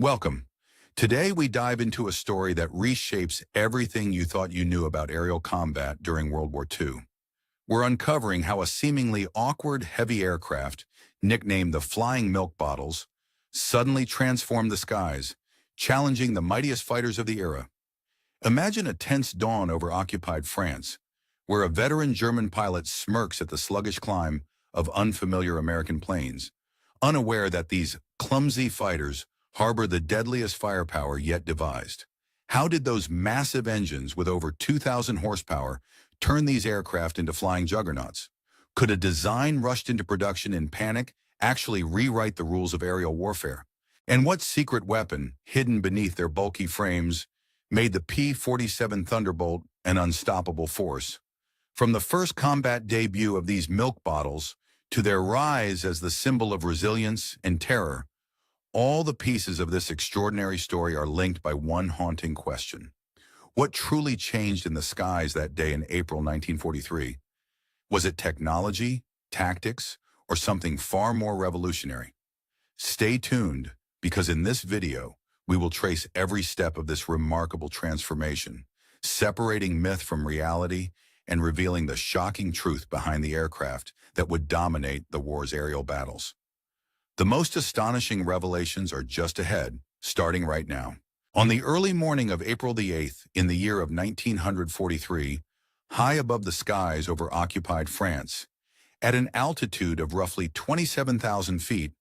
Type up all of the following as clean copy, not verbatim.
Welcome. Today we dive into a story that reshapes everything you thought you knew about aerial combat during World War II. We're uncovering how a seemingly awkward heavy aircraft, nicknamed the Flying Milk Bottles, suddenly transformed the skies, challenging the mightiest fighters of the era. Imagine a tense dawn over occupied France, where a veteran German pilot smirks at the sluggish climb of unfamiliar American planes, unaware that these clumsy fighters harbor the deadliest firepower yet devised. How did those massive engines with over 2,000 horsepower turn these aircraft into flying juggernauts? Could a design rushed into production in panic actually rewrite the rules of aerial warfare? And what secret weapon, hidden beneath their bulky frames, made the P-47 Thunderbolt an unstoppable force? From the first combat debut of these milk bottles to their rise as the symbol of resilience and terror, all the pieces of this extraordinary story are linked by one haunting question. What truly changed in the skies that day in April 1943? Was it technology, tactics, or something far more revolutionary? Stay tuned, because in this video, we will trace every step of this remarkable transformation, separating myth from reality and revealing the shocking truth behind the aircraft that would dominate the war's aerial battles. The most astonishing revelations are just ahead, starting right now. On the early morning of April the 8th in the year of 1943, high above the skies over occupied France, at an altitude of roughly 27,000 feet,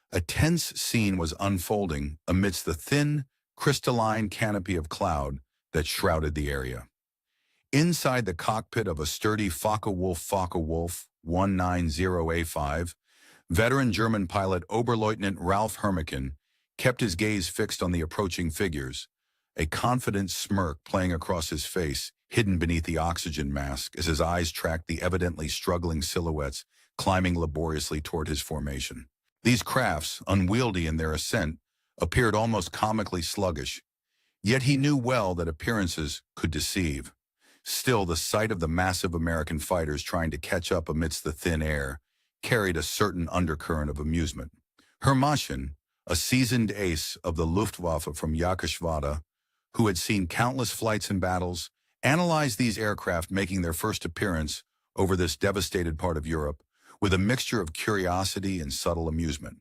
a tense scene was unfolding amidst the thin, crystalline canopy of cloud that shrouded the area. Inside the cockpit of a sturdy Focke-Wulf 190A5, veteran German pilot Oberleutnant Ralf Hermeken kept his gaze fixed on the approaching figures, a confident smirk playing across his face, hidden beneath the oxygen mask as his eyes tracked the evidently struggling silhouettes climbing laboriously toward his formation. These crafts, unwieldy in their ascent, appeared almost comically sluggish, yet he knew well that appearances could deceive. Still, the sight of the massive American fighters trying to catch up amidst the thin air carried a certain undercurrent of amusement. Hermchen, a seasoned ace of the Luftwaffe from Jacobswald, who had seen countless flights and battles, analyzed these aircraft making their first appearance over this devastated part of Europe with a mixture of curiosity and subtle amusement.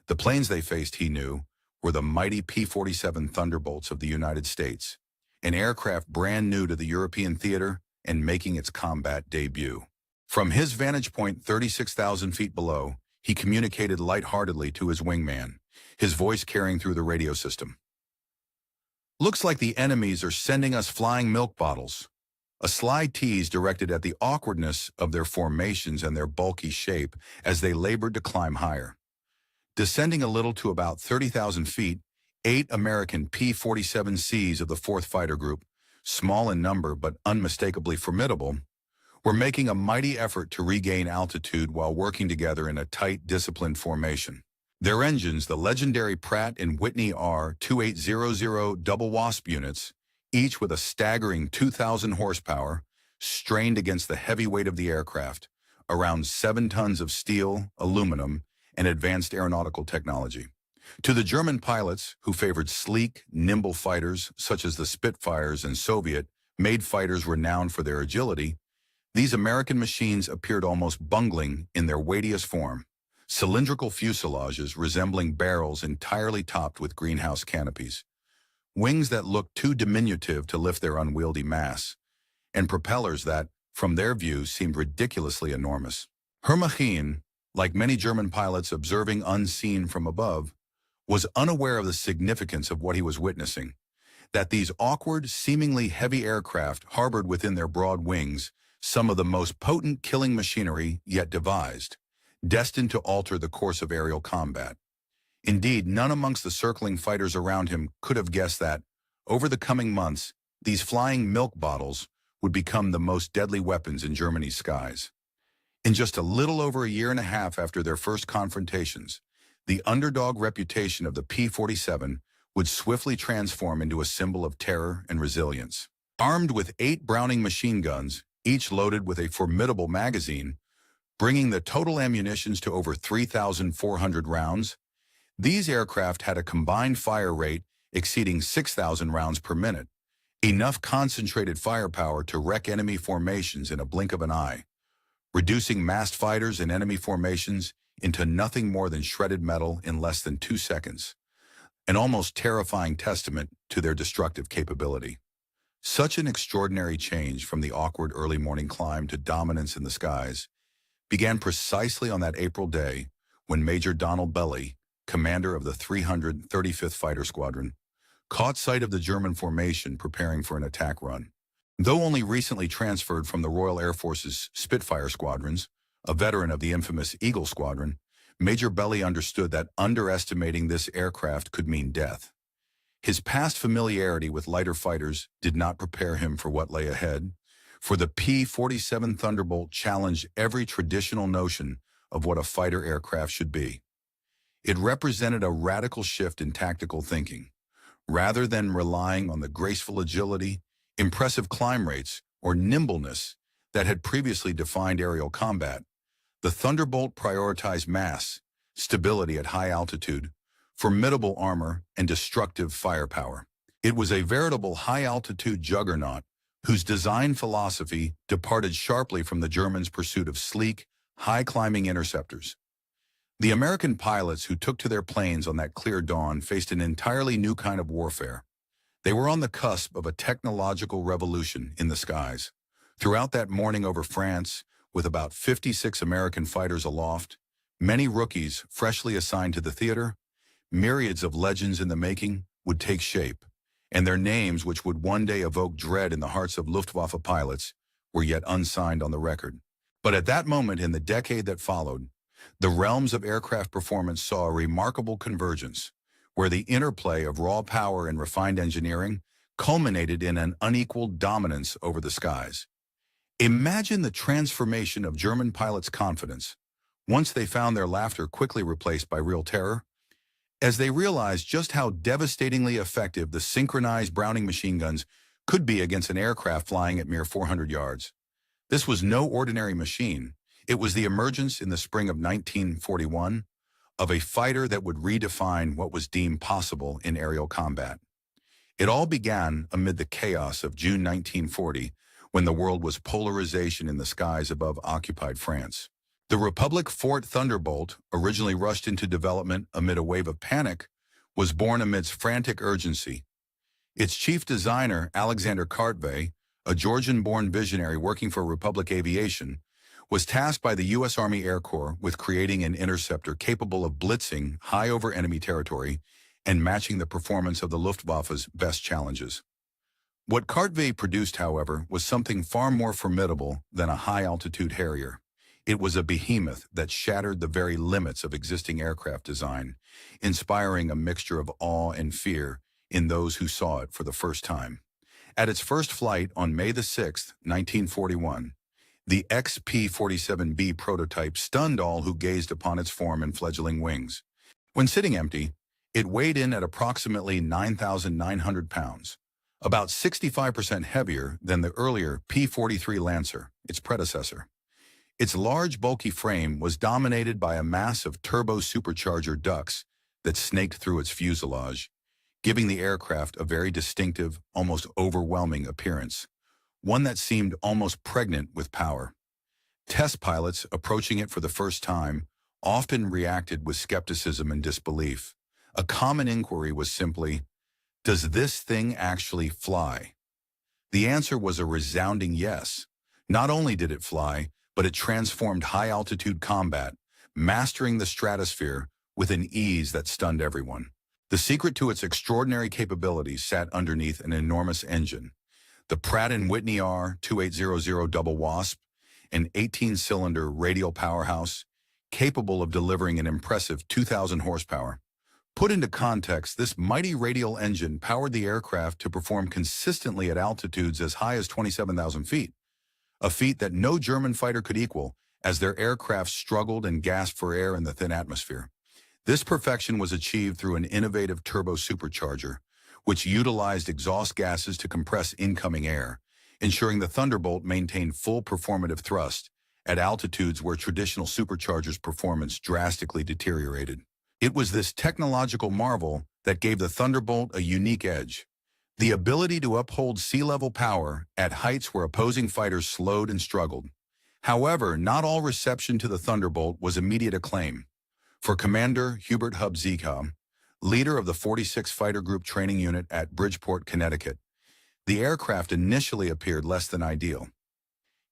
The planes they faced, he knew, were the mighty P-47 Thunderbolts of the United States, an aircraft brand new to the European theater and making its combat debut. From his vantage point 36,000 feet below, he communicated lightheartedly to his wingman, his voice carrying through the radio system. "Looks like the enemies are sending us flying milk bottles," a sly tease directed at the awkwardness of their formations and their bulky shape as they labored to climb higher. Descending a little to about 30,000 feet, 8 American P-47Cs of the 4th Fighter Group, small in number but unmistakably formidable, were making a mighty effort to regain altitude while working together in a tight, disciplined formation. Their engines, the legendary Pratt & Whitney R2800 Double Wasp units, each with a staggering 2,000 horsepower, strained against the heavy weight of the aircraft, around 7 tons of steel, aluminum, and advanced aeronautical technology. To the German pilots, who favored sleek, nimble fighters such as the Spitfires and Soviet-made fighters renowned for their agility, these American machines appeared almost bungling in their weightiest form, cylindrical fuselages resembling barrels entirely topped with greenhouse canopies, wings that looked too diminutive to lift their unwieldy mass, and propellers that, from their view, seemed ridiculously enormous. Hermchen, like many German pilots observing unseen from above, was unaware of the significance of what he was witnessing, that these awkward, seemingly heavy aircraft harbored within their broad wings some of the most potent killing machinery yet devised, destined to alter the course of aerial combat. Indeed, none amongst the circling fighters around him could have guessed that, over the coming months, these flying milk bottles would become the most deadly weapons in Germany's skies. In just a little over a year and a half after their first confrontations, the underdog reputation of the P-47 would swiftly transform into a symbol of terror and resilience. Armed with 8 Browning machine guns, each loaded with a formidable magazine, bringing the total ammunitions to over 3,400 rounds, These aircraft had a combined fire rate exceeding 6,000 rounds per minute, enough concentrated firepower to wreck enemy formations in a blink of an eye, reducing massed fighters and enemy formations into nothing more than shredded metal in less than 2 seconds, an almost terrifying testament to their destructive capability. Such an extraordinary change from the awkward early morning climb to dominance in the skies began precisely on that April day when Major Donald Belly, commander of the 335th Fighter Squadron, caught sight of the German formation preparing for an attack run. Though only recently transferred from the Royal Air Force's Spitfire squadrons, a veteran of the infamous Eagle Squadron, Major Belly understood that underestimating this aircraft could mean death. His past familiarity with lighter fighters did not prepare him for what lay ahead, for the P-47 Thunderbolt challenged every traditional notion of what a fighter aircraft should be. It represented a radical shift in tactical thinking. Rather than relying on the graceful agility, impressive climb rates, or nimbleness that had previously defined aerial combat, the Thunderbolt prioritized mass, stability at high altitude, formidable armor, and destructive firepower. It was a veritable high-altitude juggernaut whose design philosophy departed sharply from the Germans' pursuit of sleek, high-climbing interceptors. The American pilots who took to their planes on that clear dawn faced an entirely new kind of warfare. They were on the cusp of a technological revolution in the skies. Throughout that morning over France, with about 56 American fighters aloft, many rookies freshly assigned to the theater, myriads of legends in the making would take shape, and their names, which would one day evoke dread in the hearts of Luftwaffe pilots, were yet unsigned on the record. But at that moment in the decade that followed, the realms of aircraft performance saw a remarkable convergence, where the interplay of raw power and refined engineering culminated in an unequaled dominance over the skies. Imagine the transformation of German pilots' confidence, once they found their laughter quickly replaced by real terror, as they realized just how devastatingly effective the synchronized Browning machine guns could be against an aircraft flying at mere 400 yards. This was no ordinary machine. It was the emergence in the spring of 1941 of a fighter that would redefine what was deemed possible in aerial combat. It all began amid the chaos of June 1940, when the world was polarization in the skies above occupied France. The Republic Fort Thunderbolt, originally rushed into development amid a wave of panic, was born amidst frantic urgency. Its chief designer, Alexander Kartvay, a Georgian-born visionary working for Republic Aviation, was tasked by the U.S. Army Air Corps with creating an interceptor capable of blitzing high over enemy territory and matching the performance of the Luftwaffe's best challenges. What Kartvay produced, however, was something far more formidable than a high-altitude Harrier. It was a behemoth that shattered the very limits of existing aircraft design, inspiring a mixture of awe and fear in those who saw it for the first time. At its first flight on May 6, 1941, the XP-47B prototype stunned all who gazed upon its form and fledgling wings. When sitting empty, it weighed in at approximately 9,900 pounds, about 65% heavier than the earlier P-43 Lancer, its predecessor. Its large, bulky frame was dominated by a mass of turbo-supercharger ducts that snaked through its fuselage, giving the aircraft a very distinctive, almost overwhelming appearance, one that seemed almost pregnant with power. Test pilots approaching it for the first time often reacted with skepticism and disbelief. A common inquiry was simply, does this thing actually fly? The answer was a resounding yes. Not only did it fly, but it transformed high-altitude combat, mastering the stratosphere with an ease that stunned everyone. The secret to its extraordinary capabilities sat underneath an enormous engine. The Pratt & Whitney R2800 Double Wasp, an 18-cylinder radial powerhouse, capable of delivering an impressive 2,000 horsepower. Put into context, this mighty radial engine powered the aircraft to perform consistently at altitudes as high as 27,000 feet, a feat that no German fighter could equal as their aircraft struggled and gasped for air in the thin atmosphere. This perfection was achieved through an innovative turbo supercharger, which utilized exhaust gases to compress incoming air, ensuring the Thunderbolt maintained full performative thrust at altitudes where traditional superchargers' performance drastically deteriorated. It was this technological marvel that gave the Thunderbolt a unique edge. The ability to uphold sea-level power at heights where opposing fighters slowed and struggled. However, not all reception to the Thunderbolt was immediate acclaim. For Commander Hubert Hub Zieckau, leader of the 46th Fighter Group Training Unit at Bridgeport, Connecticut, the aircraft initially appeared less than ideal.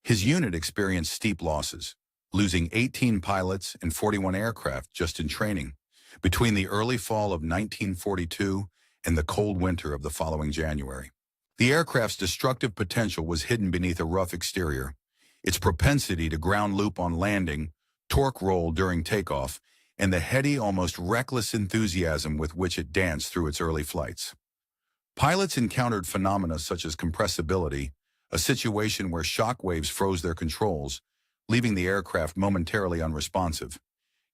His unit experienced steep losses, losing 18 pilots and 41 aircraft just in training between the early fall of 1942 and the cold winter of the following January. The aircraft's destructive potential was hidden beneath a rough exterior. Its propensity to ground loop on landing, torque roll during takeoff, and the heady, almost reckless enthusiasm with which it danced through its early flights. Pilots encountered phenomena such as compressibility, a situation where shock waves froze their controls, leaving the aircraft momentarily unresponsive,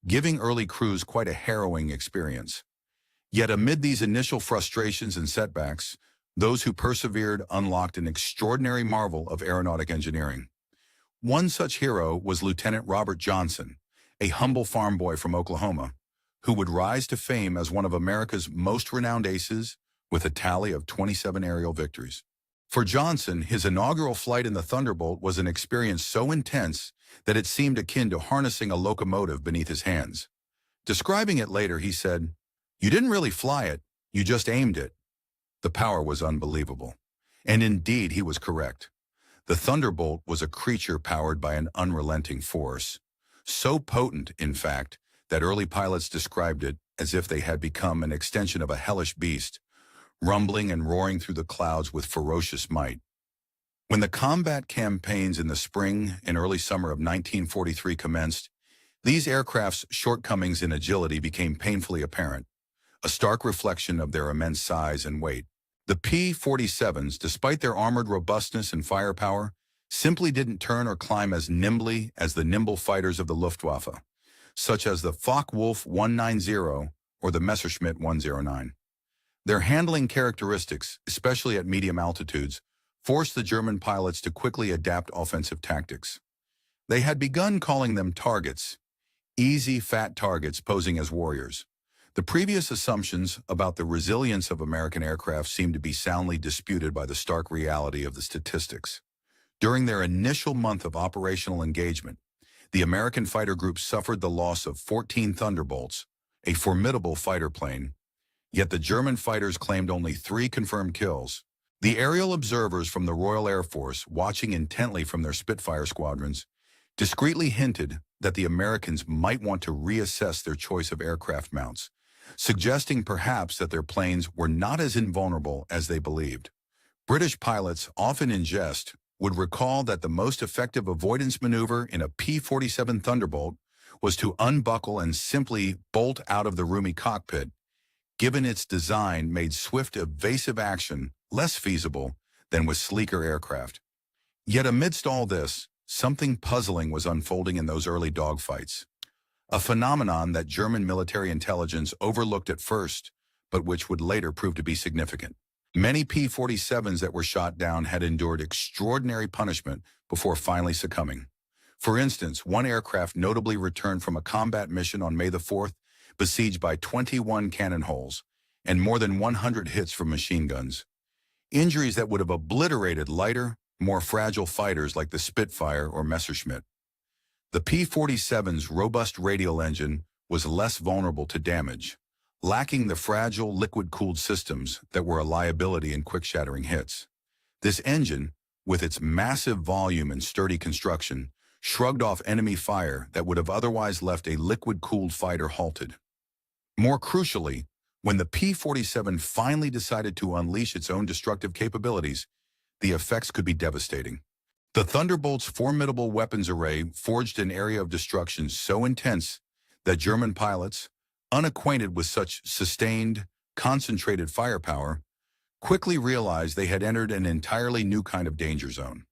giving early crews quite a harrowing experience. Yet amid these initial frustrations and setbacks, those who persevered unlocked an extraordinary marvel of aeronautic engineering. One such hero was Lieutenant Robert Johnson, a humble farm boy from Oklahoma, who would rise to fame as one of America's most renowned aces with a tally of 27 aerial victories. For Johnson, his inaugural flight in the Thunderbolt was an experience so intense that it seemed akin to harnessing a locomotive beneath his hands. Describing it later, he said, "You didn't really fly it, you just aimed it." The power was unbelievable. And indeed, he was correct. The Thunderbolt was a creature powered by an unrelenting force. So potent, in fact, that early pilots described it as if they had become an extension of a hellish beast, rumbling and roaring through the clouds with ferocious might. When the combat campaigns in the spring and early summer of 1943 commenced, these aircraft's shortcomings in agility became painfully apparent, a stark reflection of their immense size and weight. The P-47s, despite their armored robustness and firepower, simply didn't turn or climb as nimbly as the nimble fighters of the Luftwaffe, such as the Focke-Wulf 190 or the Messerschmitt 109. Their handling characteristics, especially at medium altitudes, forced the German pilots to quickly adapt offensive tactics. They had begun calling them targets, easy, fat targets posing as warriors. The previous assumptions about the resilience of American aircraft seemed to be soundly disputed by the stark reality of the statistics. During their initial month of operational engagement, the American fighter group suffered the loss of 14 Thunderbolts, a formidable fighter plane, yet the German fighters claimed only 3 confirmed kills. The aerial observers from the Royal Air Force, watching intently from their Spitfire squadrons, discreetly hinted that the Americans might want to reassess their choice of aircraft mounts, suggesting perhaps that their planes were not as invulnerable as they believed. British pilots, often in jest, would recall that the most effective avoidance maneuver in a P-47 Thunderbolt was to unbuckle and simply bolt out of the roomy cockpit, given its design made swift, evasive action less feasible than with sleeker aircraft. Yet amidst all this, something puzzling was unfolding in those early dogfights, a phenomenon that German military intelligence overlooked at first, but which would later prove to be significant. Many P-47s that were shot down had endured extraordinary punishment before finally succumbing. For instance, one aircraft notably returned from a combat mission on May the 4th, besieged by 21 cannon holes and more than 100 hits from machine guns. Injuries that would have obliterated lighter, more fragile fighters like the Spitfire or Messerschmitt. The P-47's robust radial engine was less vulnerable to damage, lacking the fragile liquid-cooled systems that were a liability in quick-shattering hits. This engine, with its massive volume and sturdy construction, shrugged off enemy fire that would have otherwise left a liquid-cooled fighter halted. More crucially, when the P-47 finally decided to unleash its own destructive capabilities, the effects could be devastating. The Thunderbolt's formidable weapons array forged an area of destruction so intense that German pilots, unacquainted with such sustained, concentrated firepower, quickly realized they had entered an entirely new kind of danger zone.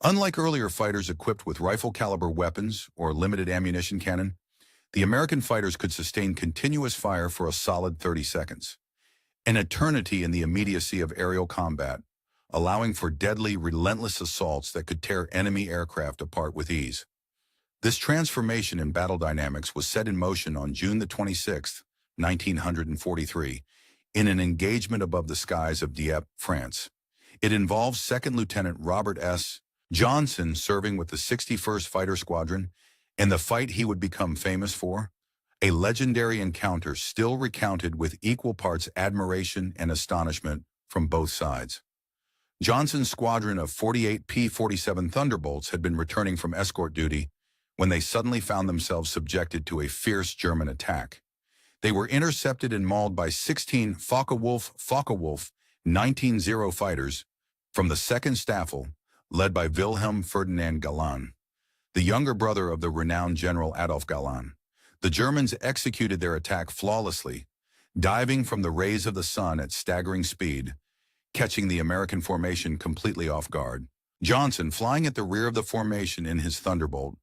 Unlike earlier fighters equipped with rifle-caliber weapons or limited ammunition cannon, the American fighters could sustain continuous fire for a solid 30 seconds, an eternity in the immediacy of aerial combat, allowing for deadly, relentless assaults that could tear enemy aircraft apart with ease. This transformation in battle dynamics was set in motion on June the 26th 1943, in an engagement above the skies of Dieppe, France. It involves Second Lieutenant Robert S. Johnson serving with the 61st Fighter Squadron, and the fight he would become famous for, a legendary encounter still recounted with equal parts admiration and astonishment from both sides. Johnson's squadron of 48 P-47 Thunderbolts had been returning from escort duty when they suddenly found themselves subjected to a fierce German attack. They were intercepted and mauled by 16 Focke-Wulf 19-0 fighters from the 2nd Staffel, led by Wilhelm Ferdinand Galan, the younger brother of the renowned General Adolf Galan. The Germans executed their attack flawlessly, diving from the rays of the sun at staggering speed, catching the American formation completely off guard. Johnson, flying at the rear of the formation in his Thunderbolt,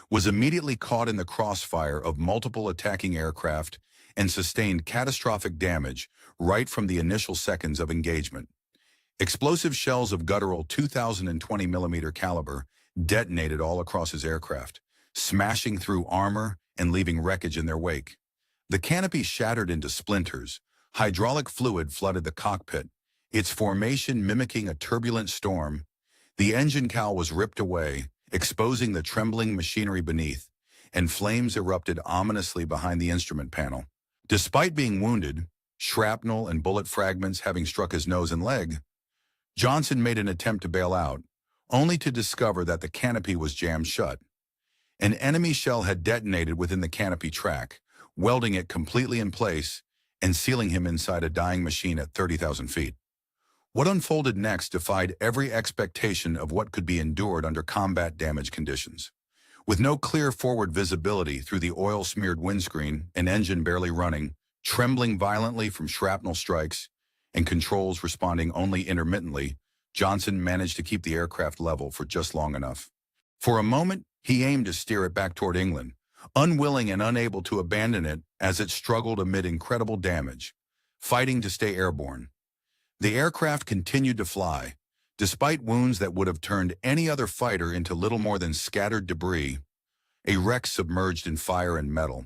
was immediately caught in the crossfire of multiple attacking aircraft and sustained catastrophic damage right from the initial seconds of engagement. Explosive shells of guttural 2,020 mm caliber detonated all across his aircraft, smashing through armor and leaving wreckage in their wake. The canopy shattered into splinters. Hydraulic fluid flooded the cockpit, its formation mimicking a turbulent storm. The engine cowl was ripped away, exposing the trembling machinery beneath, and flames erupted ominously behind the instrument panel. Despite being wounded, shrapnel and bullet fragments having struck his nose and leg, Johnson made an attempt to bail out, only to discover that the canopy was jammed shut. An enemy shell had detonated within the canopy track, welding it completely in place and sealing him inside a dying machine at 30,000 feet. What unfolded next defied every expectation of what could be endured under combat damage conditions. With no clear forward visibility through the oil-smeared windscreen, an engine barely running, trembling violently from shrapnel strikes, and controls responding only intermittently, Johnson managed to keep the aircraft level for just long enough. For a moment, he aimed to steer it back toward England, unwilling and unable to abandon it as it struggled amid incredible damage, fighting to stay airborne. The aircraft continued to fly, despite wounds that would have turned any other fighter into little more than scattered debris, a wreck submerged in fire and metal.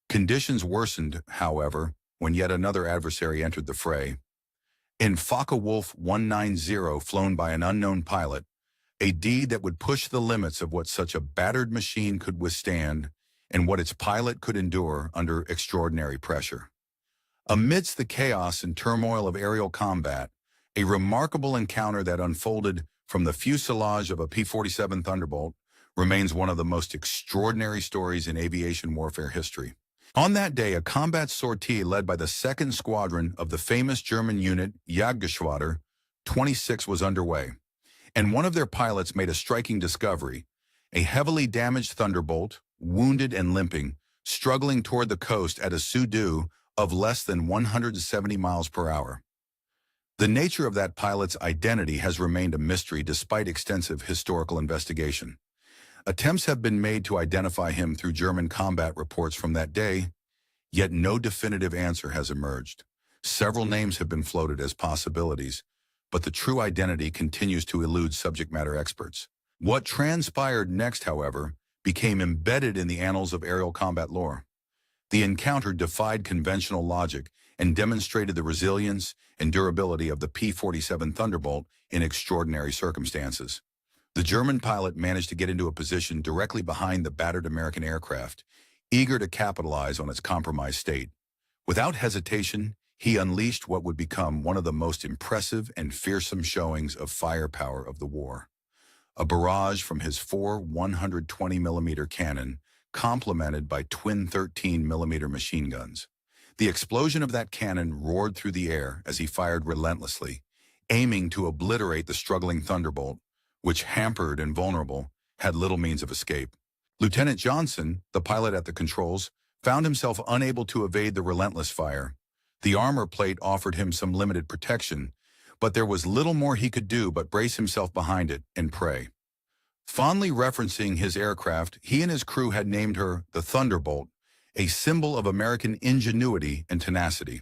Conditions worsened, however, when yet another adversary entered the fray. In Focke-Wulf 190, flown by an unknown pilot, a deed that would push the limits of what such a battered machine could withstand and what its pilot could endure under extraordinary pressure. Amidst the chaos and turmoil of aerial combat, a remarkable encounter that unfolded from the fuselage of a P-47 Thunderbolt remains one of the most extraordinary stories in aviation warfare history. On that day, a combat sortie led by the 2nd Squadron of the famous German unit Jagdgeschwader 26 was underway, and one of their pilots made a striking discovery: a heavily damaged Thunderbolt, wounded and limping, struggling toward the coast at a SUDU of less than 170 miles per hour. The nature of that pilot's identity has remained a mystery despite extensive historical investigation. Attempts have been made to identify him through German combat reports from that day, yet no definitive answer has emerged. Several names have been floated as possibilities, but the true identity continues to elude subject matter experts. What transpired next, however, became embedded in the annals of aerial combat lore. The encounter defied conventional logic and demonstrated the resilience and durability of the P-47 Thunderbolt in extraordinary circumstances. The German pilot managed to get into a position directly behind the battered American aircraft, eager to capitalize on its compromised state. Without hesitation, he unleashed what would become one of the most impressive and fearsome showings of firepower of the war. A barrage from his 4 120mm cannon, complemented by twin 13mm machine guns. The explosion of that cannon roared through the air as he fired relentlessly, aiming to obliterate the struggling Thunderbolt, which, hampered and vulnerable, had little means of escape. Lieutenant Johnson, the pilot at the controls, found himself unable to evade the relentless fire. The armor plate offered him some limited protection, but there was little more he could do but brace himself behind it and pray. Fondly referencing his aircraft, he and his crew had named her the Thunderbolt, a symbol of American ingenuity and tenacity.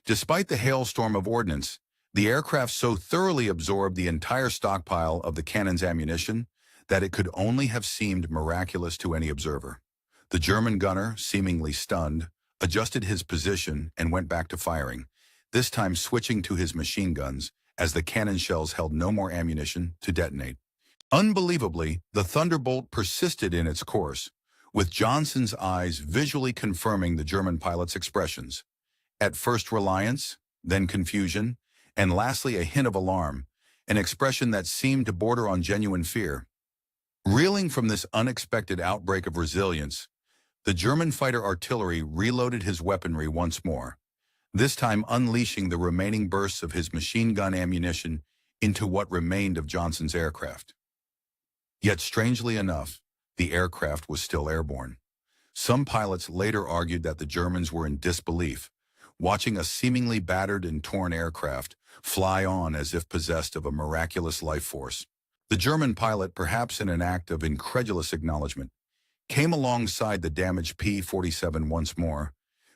Despite the hailstorm of ordnance, the aircraft so thoroughly absorbed the entire stockpile of the cannon's ammunition that it could only have seemed miraculous to any observer. The German gunner, seemingly stunned, adjusted his position, and went back to firing, this time switching to his machine guns as the cannon shells held no more ammunition to detonate. Unbelievably, the Thunderbolt persisted in its course, with Johnson's eyes visually confirming the German pilot's expressions. At first reliance, then confusion, and lastly a hint of alarm, an expression that seemed to border on genuine fear. Reeling from this unexpected outbreak of resilience, the German fighter artillery reloaded his weaponry once more, this time unleashing the remaining bursts of his machine gun ammunition into what remained of Johnson's aircraft. Yet strangely enough, the aircraft was still airborne. Some pilots later argued that the Germans were in disbelief, watching a seemingly battered and torn aircraft fly on as if possessed of a miraculous life force. The German pilot, perhaps in an act of incredulous acknowledgement, came alongside the damaged P-47 once more,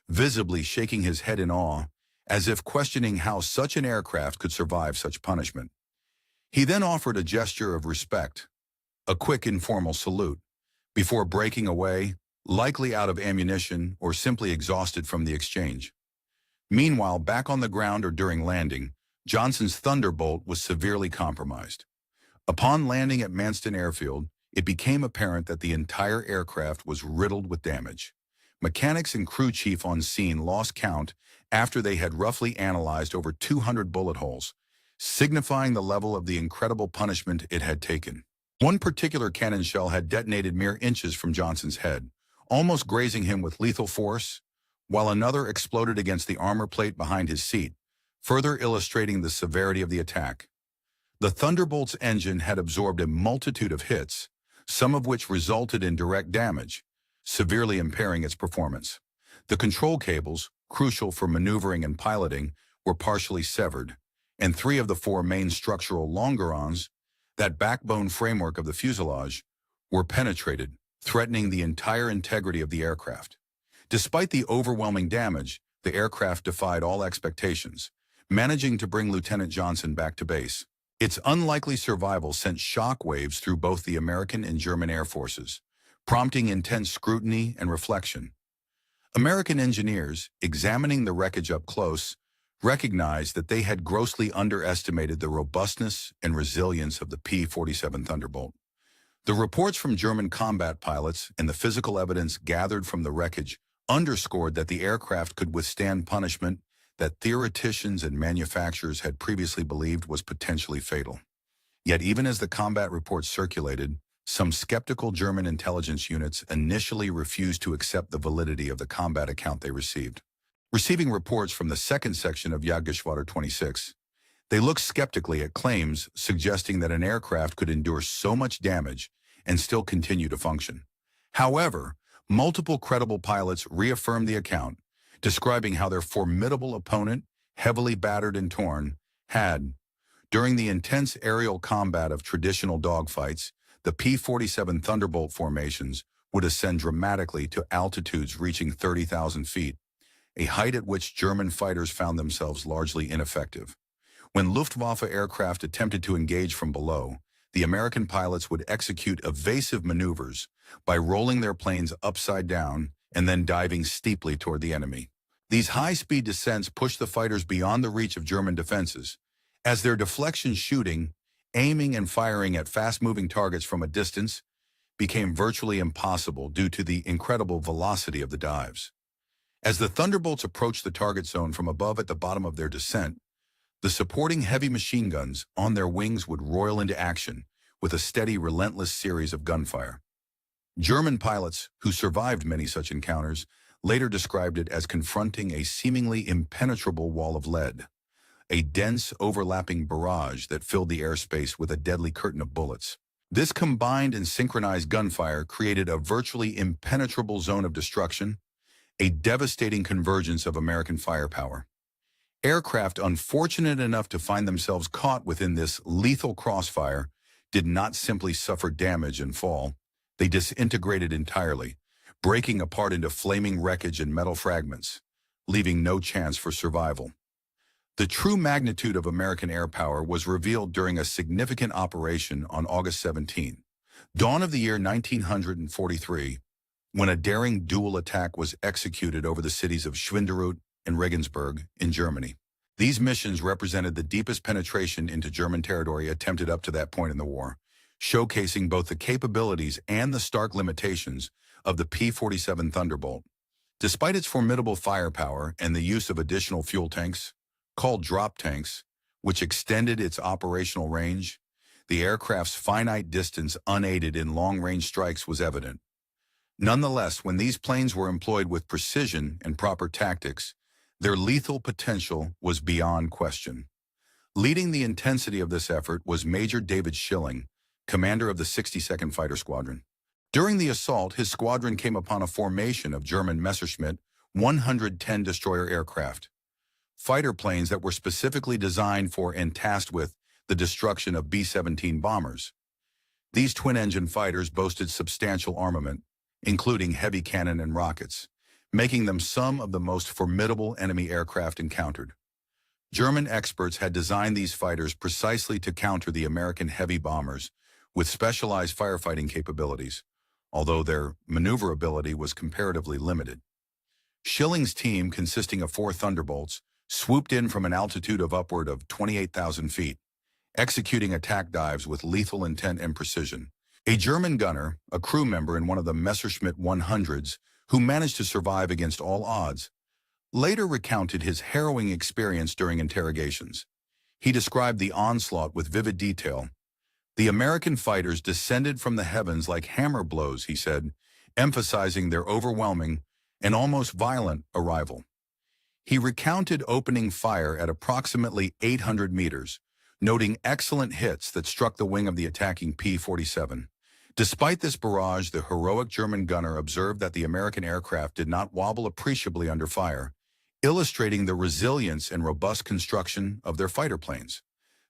visibly shaking his head in awe, as if questioning how such an aircraft could survive such punishment. He then offered a gesture of respect, a quick informal salute, before breaking away, likely out of ammunition or simply exhausted from the exchange. Meanwhile, back on the ground or during landing, Johnson's Thunderbolt was severely compromised. Upon landing at Manston Airfield, it became apparent that the entire aircraft was riddled with damage. Mechanics and crew chief on scene lost count after they had roughly analyzed over 200 bullet holes, signifying the level of the incredible punishment it had taken. One particular cannon shell had detonated mere inches from Johnson's head, almost grazing him with lethal force, while another exploded against the armor plate behind his seat, further illustrating the severity of the attack. The Thunderbolt's engine had absorbed a multitude of hits, some of which resulted in direct damage, severely impairing its performance. The control cables, crucial for maneuvering and piloting, were partially severed, and 3 of the 4 main structural longerons, that backbone framework of the fuselage, were penetrated, threatening the entire integrity of the aircraft. Despite the overwhelming damage, the aircraft defied all expectations, managing to bring Lieutenant Johnson back to base. Its unlikely survival sent shockwaves through both the American and German air forces, prompting intense scrutiny and reflection. American engineers, examining the wreckage up close, recognized that they had grossly underestimated the robustness and resilience of the P-47 Thunderbolt. The reports from German combat pilots and the physical evidence gathered from the wreckage underscored that the aircraft could withstand punishment that theoreticians and manufacturers had previously believed was potentially fatal. Yet even as the combat reports circulated, some skeptical German intelligence units initially refused to accept the validity of the combat account they received. Receiving reports from the second section of Jagdgeschwader 26, they looked skeptically at claims suggesting that an aircraft could endure so much damage and still continue to function. However, multiple credible pilots reaffirmed the account, describing how their formidable opponent, heavily battered and torn, had, during the intense aerial combat of traditional dogfights, the P-47 Thunderbolt formations would ascend dramatically to altitudes reaching 30,000 feet, a height at which German fighters found themselves largely ineffective. When Luftwaffe aircraft attempted to engage from below, the American pilots would execute evasive maneuvers by rolling their planes upside down and then diving steeply toward the enemy. These high-speed descents pushed the fighters beyond the reach of German defenses, as their deflection shooting, aiming and firing at fast-moving targets from a distance, became virtually impossible due to the incredible velocity of the dives. As the Thunderbolts approached the target zone from above at the bottom of their descent, the supporting heavy machine guns on their wings would roil into action with a steady, relentless series of gunfire. German pilots, who survived many such encounters, later described it as confronting a seemingly impenetrable wall of lead, a dense, overlapping barrage that filled the airspace with a deadly curtain of bullets. This combined and synchronized gunfire created a virtually impenetrable zone of destruction, a devastating convergence of American firepower. Aircraft unfortunate enough to find themselves caught within this lethal crossfire did not simply suffer damage and fall. They disintegrated entirely, breaking apart into flaming wreckage and metal fragments, leaving no chance for survival. The true magnitude of American air power was revealed during a significant operation on August 17, dawn of the year 1943, when a daring dual attack was executed over the cities of Schwinderut and Regensburg in Germany. These missions represented the deepest penetration into German territory attempted up to that point in the war, showcasing both the capabilities and the stark limitations of the P-47 Thunderbolt. Despite its formidable firepower and the use of additional fuel tanks, called drop tanks, which extended its operational range, the aircraft's finite distance unaided in long-range strikes was evident. Nonetheless, when these planes were employed with precision and proper tactics, their lethal potential was beyond question. Leading the intensity of this effort was Major David Schilling, commander of the 62nd Fighter Squadron. During the assault, his squadron came upon a formation of German Messerschmitt 110 destroyer aircraft, fighter planes that were specifically designed for and tasked with the destruction of B-17 bombers. These twin-engine fighters boasted substantial armament, including heavy cannon and rockets, making them some of the most formidable enemy aircraft encountered. German experts had designed these fighters precisely to counter the American heavy bombers with specialized firefighting capabilities, although their maneuverability was comparatively limited. Schilling's team, consisting of 4 Thunderbolts, swooped in from an altitude of upward of 28,000 feet, executing attack dives with lethal intent and precision. A German gunner, a crew member in one of the Messerschmitt 100s, who managed to survive against all odds, later recounted his harrowing experience during interrogations. He described the onslaught with vivid detail. The American fighters descended from the heavens like hammer blows, he said, emphasizing their overwhelming and almost violent arrival. He recounted opening fire at approximately 800 meters, noting excellent hits that struck the wing of the attacking P-47. Despite this barrage, the heroic German gunner observed that the American aircraft did not wobble appreciably under fire, illustrating the resilience and robust construction of their fighter planes.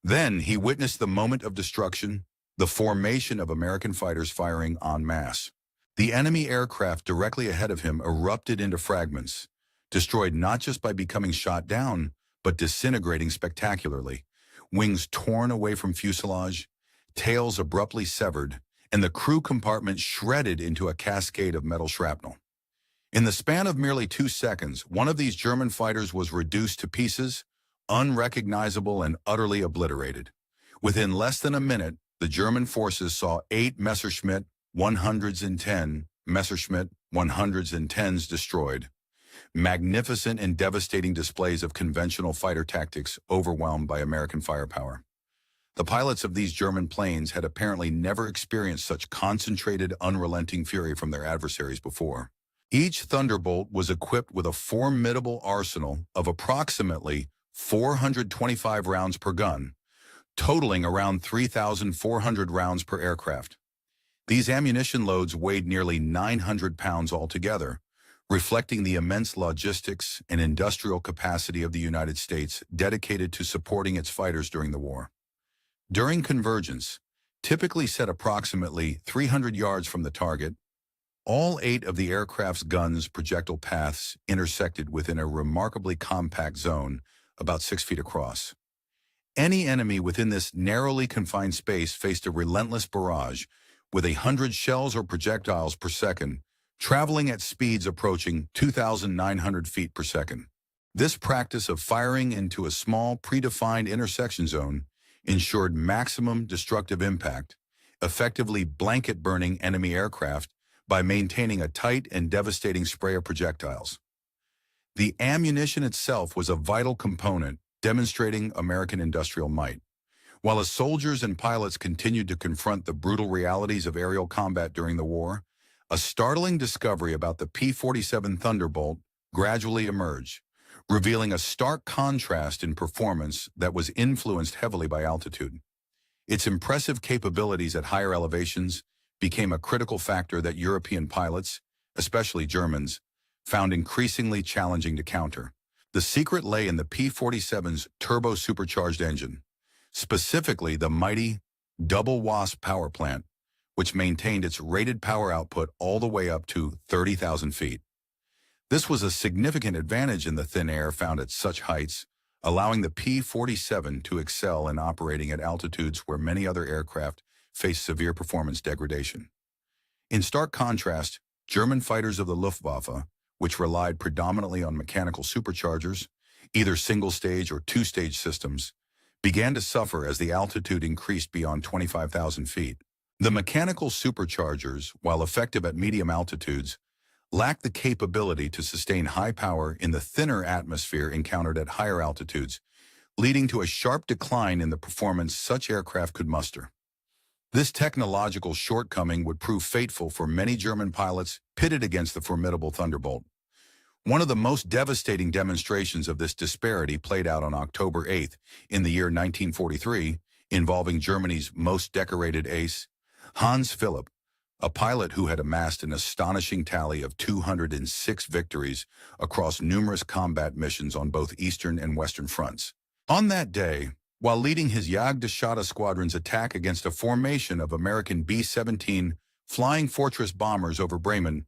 Then he witnessed the moment of destruction, the formation of American fighters firing en masse. The enemy aircraft directly ahead of him erupted into fragments, destroyed not just by becoming shot down, but disintegrating spectacularly. Wings torn away from fuselage, tails abruptly severed, and the crew compartment shredded into a cascade of metal shrapnel. In the span of merely 2 seconds, one of these German fighters was reduced to pieces, unrecognizable and utterly obliterated. Within less than a minute, the German forces saw 8 Messerschmitt 110 Messerschmitt 110s destroyed. Magnificent and devastating displays of conventional fighter tactics overwhelmed by American firepower. The pilots of these German planes had apparently never experienced such concentrated, unrelenting fury from their adversaries before. Each Thunderbolt was equipped with a formidable arsenal of approximately 425 rounds per gun, totaling around 3,400 rounds per aircraft. These ammunition loads weighed nearly 900 pounds altogether, reflecting the immense logistics and industrial capacity of the United States dedicated to supporting its fighters during the war. During convergence, typically set approximately 300 yards from the target, all 8 of the aircraft's guns' projectile paths intersected within a remarkably compact zone about 6 feet across. Any enemy within this narrowly confined space faced a relentless barrage with 100 shells or projectiles per second, traveling at speeds approaching 2,900 feet per second. This practice of firing into a small predefined intersection zone ensured maximum destructive impact, effectively blanket-burning enemy aircraft by maintaining a tight and devastating spray of projectiles. The ammunition itself was a vital component, demonstrating American industrial might. While as soldiers and pilots continued to confront the brutal realities of aerial combat during the war, a startling discovery about the P-47 Thunderbolt gradually emerged, revealing a stark contrast in performance that was influenced heavily by altitude. Its impressive capabilities at higher elevations became a critical factor that European pilots, especially Germans, found increasingly challenging to counter. The secret lay in the P-47's turbo-supercharged engine, specifically the mighty Double Wasp power plant, which maintained its rated power output all the way up to 30,000 feet. This was a significant advantage in the thin air found at such heights, allowing the P-47 to excel in operating at altitudes where many other aircraft faced severe performance degradation. In stark contrast, German fighters of the Luftwaffe, which relied predominantly on mechanical superchargers, either single-stage or two-stage systems, began to suffer as the altitude increased beyond 25,000 feet. The mechanical superchargers, while effective at medium altitudes, lacked the capability to sustain high power in the thinner atmosphere encountered at higher altitudes, leading to a sharp decline in the performance such aircraft could muster. This technological shortcoming would prove fateful for many German pilots pitted against the formidable Thunderbolt. One of the most devastating demonstrations of this disparity played out on October 8th in the year 1943, involving Germany's most decorated ace, Hans Philipp, a pilot who had amassed an astonishing tally of 206 victories across numerous combat missions on both Eastern and Western fronts. On that day, while leading his Jagdgeschwader squadron's attack against a formation of American B-17 Flying Fortress bombers over Bremen,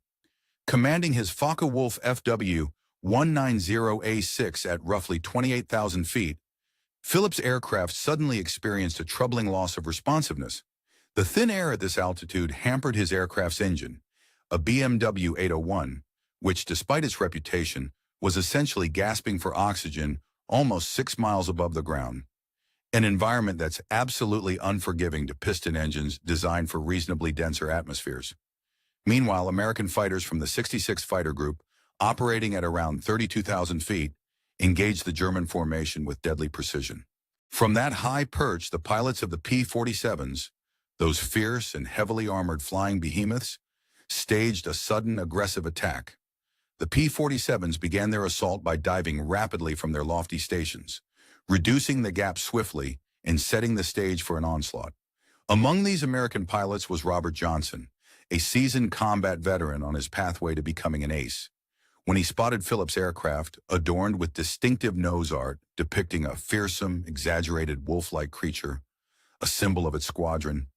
commanding his Focke-Wulf FW-190A6 at roughly 28,000 feet, Philipp's aircraft suddenly experienced a troubling loss of responsiveness. The thin air at this altitude hampered his aircraft's engine, a BMW 801, which, despite its reputation, was essentially gasping for oxygen almost 6 miles above the ground. An environment that's absolutely unforgiving to piston engines designed for reasonably denser atmospheres. Meanwhile, American fighters from the 66th Fighter Group, operating at around 32,000 feet, engaged the German formation with deadly precision. From that high perch, the pilots of the P-47s, those fierce and heavily armored flying behemoths, staged a sudden aggressive attack. The P-47s began their assault by diving rapidly from their lofty stations, reducing the gap swiftly and setting the stage for an onslaught. Among these American pilots was Robert Johnson, a seasoned combat veteran on his pathway to becoming an ace. When he spotted Philipp's aircraft, adorned with distinctive nose art depicting a fearsome, exaggerated wolf-like creature, a symbol of its squadron,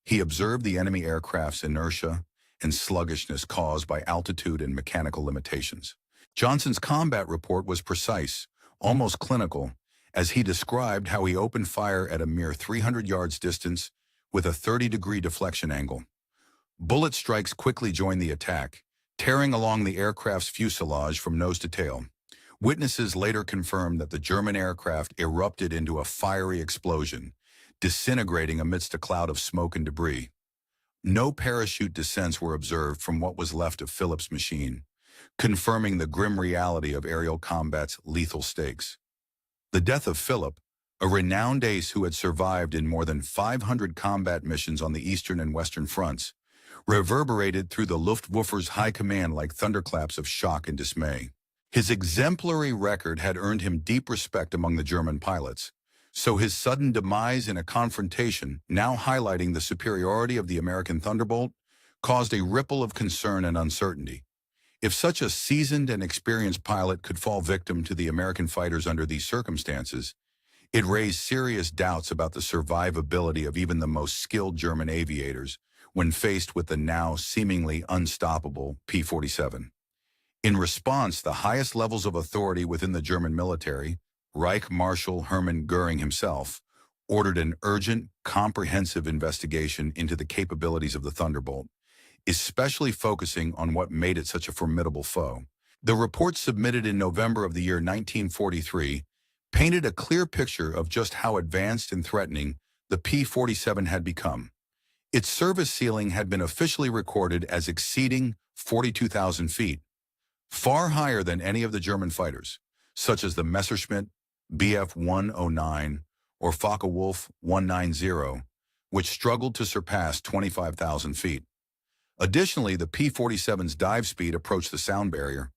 he observed the enemy aircraft's inertia and sluggishness caused by altitude and mechanical limitations. Johnson's combat report was precise, almost clinical, as he described how he opened fire at a mere 300 yards distance with a 30-degree deflection angle. Bullet strikes quickly joined the attack, tearing along the aircraft's fuselage from nose to tail. Witnesses later confirmed that the German aircraft erupted into a fiery explosion, disintegrating amidst a cloud of smoke and debris. No parachute descents were observed from what was left of Philipp's machine, confirming the grim reality of aerial combat's lethal stakes. The death of Philipp, a renowned ace who had survived in more than 500 combat missions on the Eastern and Western fronts, reverberated through the Luftwaffe's high command like thunderclaps of shock and dismay. His exemplary record had earned him deep respect among the German pilots, so his sudden demise in a confrontation, now highlighting the superiority of the American Thunderbolt, caused a ripple of concern and uncertainty. If such a seasoned and experienced pilot could fall victim to the American fighters under these circumstances, it raised serious doubts about the survivability of even the most skilled German aviators when faced with the now seemingly unstoppable P-47. In response, the highest levels of authority within the German military, Reich Marshal Hermann Göring himself, ordered an urgent, comprehensive investigation into the capabilities of the Thunderbolt, especially focusing on what made it such a formidable foe. The report submitted in November of the year 1943 painted a clear picture of just how advanced and threatening the P-47 had become. Its service ceiling had been officially recorded as exceeding 42,000 feet, far higher than any of the German fighters, such as the Messerschmitt Bf-109 or Focke-Wulf 190, which struggled to surpass 25,000 feet. Additionally, the P-47's dive speed approached the sound barrier,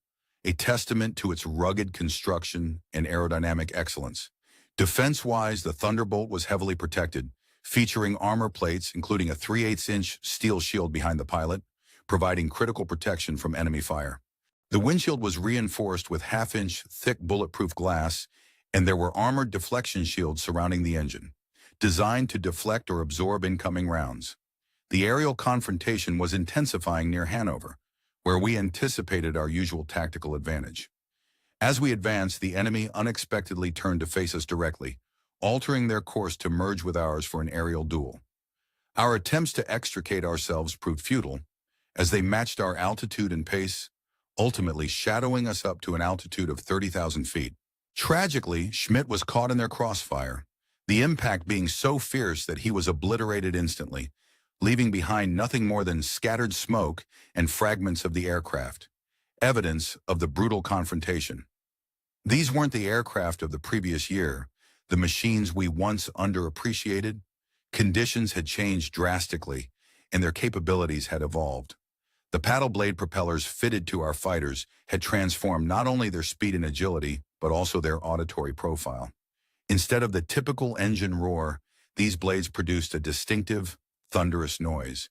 a testament to its rugged construction and aerodynamic excellence. Defense-wise, the Thunderbolt was heavily protected, featuring armor plates including a 3/8-inch steel shield behind the pilot, providing critical protection from enemy fire. The windshield was reinforced with half-inch thick bulletproof glass, and there were armored deflection shields surrounding the engine, designed to deflect or absorb incoming rounds. The aerial confrontation was intensifying near Hanover, where we anticipated our usual tactical advantage. As we advanced, the enemy unexpectedly turned to face us directly, altering their course to merge with ours for an aerial duel. Our attempts to extricate ourselves proved futile, as they matched our altitude and pace, ultimately shadowing us up to an altitude of 30,000 feet. Tragically, Schmidt was caught in their crossfire, the impact being so fierce that he was obliterated instantly, leaving behind nothing more than scattered smoke and fragments of the aircraft, evidence of the brutal confrontation. These weren't the aircraft of the previous year, the machines we once underappreciated. Conditions had changed drastically, and their capabilities had evolved. The paddle blade propellers fitted to our fighters had transformed not only their speed and agility, but also their auditory profile. Instead of the typical engine roar, these blades produced a distinctive, thunderous noise,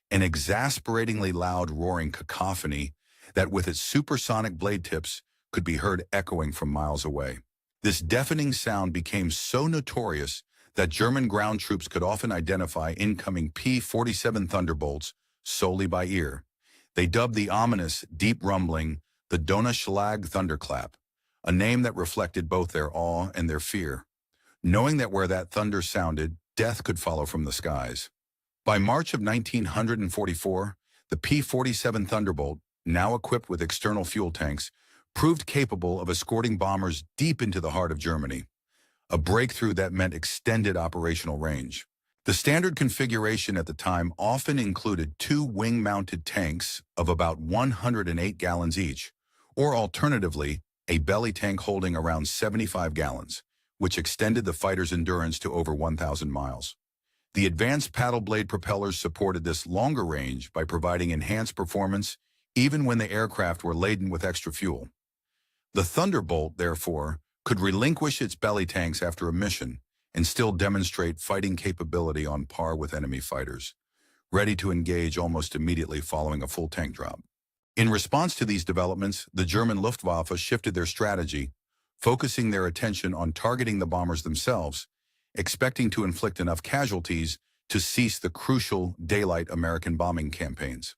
an exasperatingly loud roaring cacophony that with its supersonic blade tips could be heard echoing from miles away. This deafening sound became so notorious that German ground troops could often identify incoming P-47 Thunderbolts solely by ear. They dubbed the ominous, deep rumbling the Donnerschlag thunderclap, a name that reflected both their awe and their fear, knowing that where that thunder sounded, death could follow from the skies. By March of 1944, the P-47 Thunderbolt, now equipped with external fuel tanks, proved capable of escorting bombers deep into the heart of Germany, a breakthrough that meant extended operational range. The standard configuration at the time often included two wing-mounted tanks of about 108 gallons each, or alternatively, a belly tank holding around 75 gallons, which extended the fighter's endurance to over 1,000 miles. The advanced paddle blade propellers supported this longer range by providing enhanced performance even when the aircraft were laden with extra fuel. The Thunderbolt, therefore, could relinquish its belly tanks after a mission and still demonstrate fighting capability on par with enemy fighters, ready to engage almost immediately following a full tank drop. In response to these developments, the German Luftwaffe shifted their strategy, focusing their attention on targeting the bombers themselves, expecting to inflict enough casualties to cease the crucial daylight American bombing campaigns.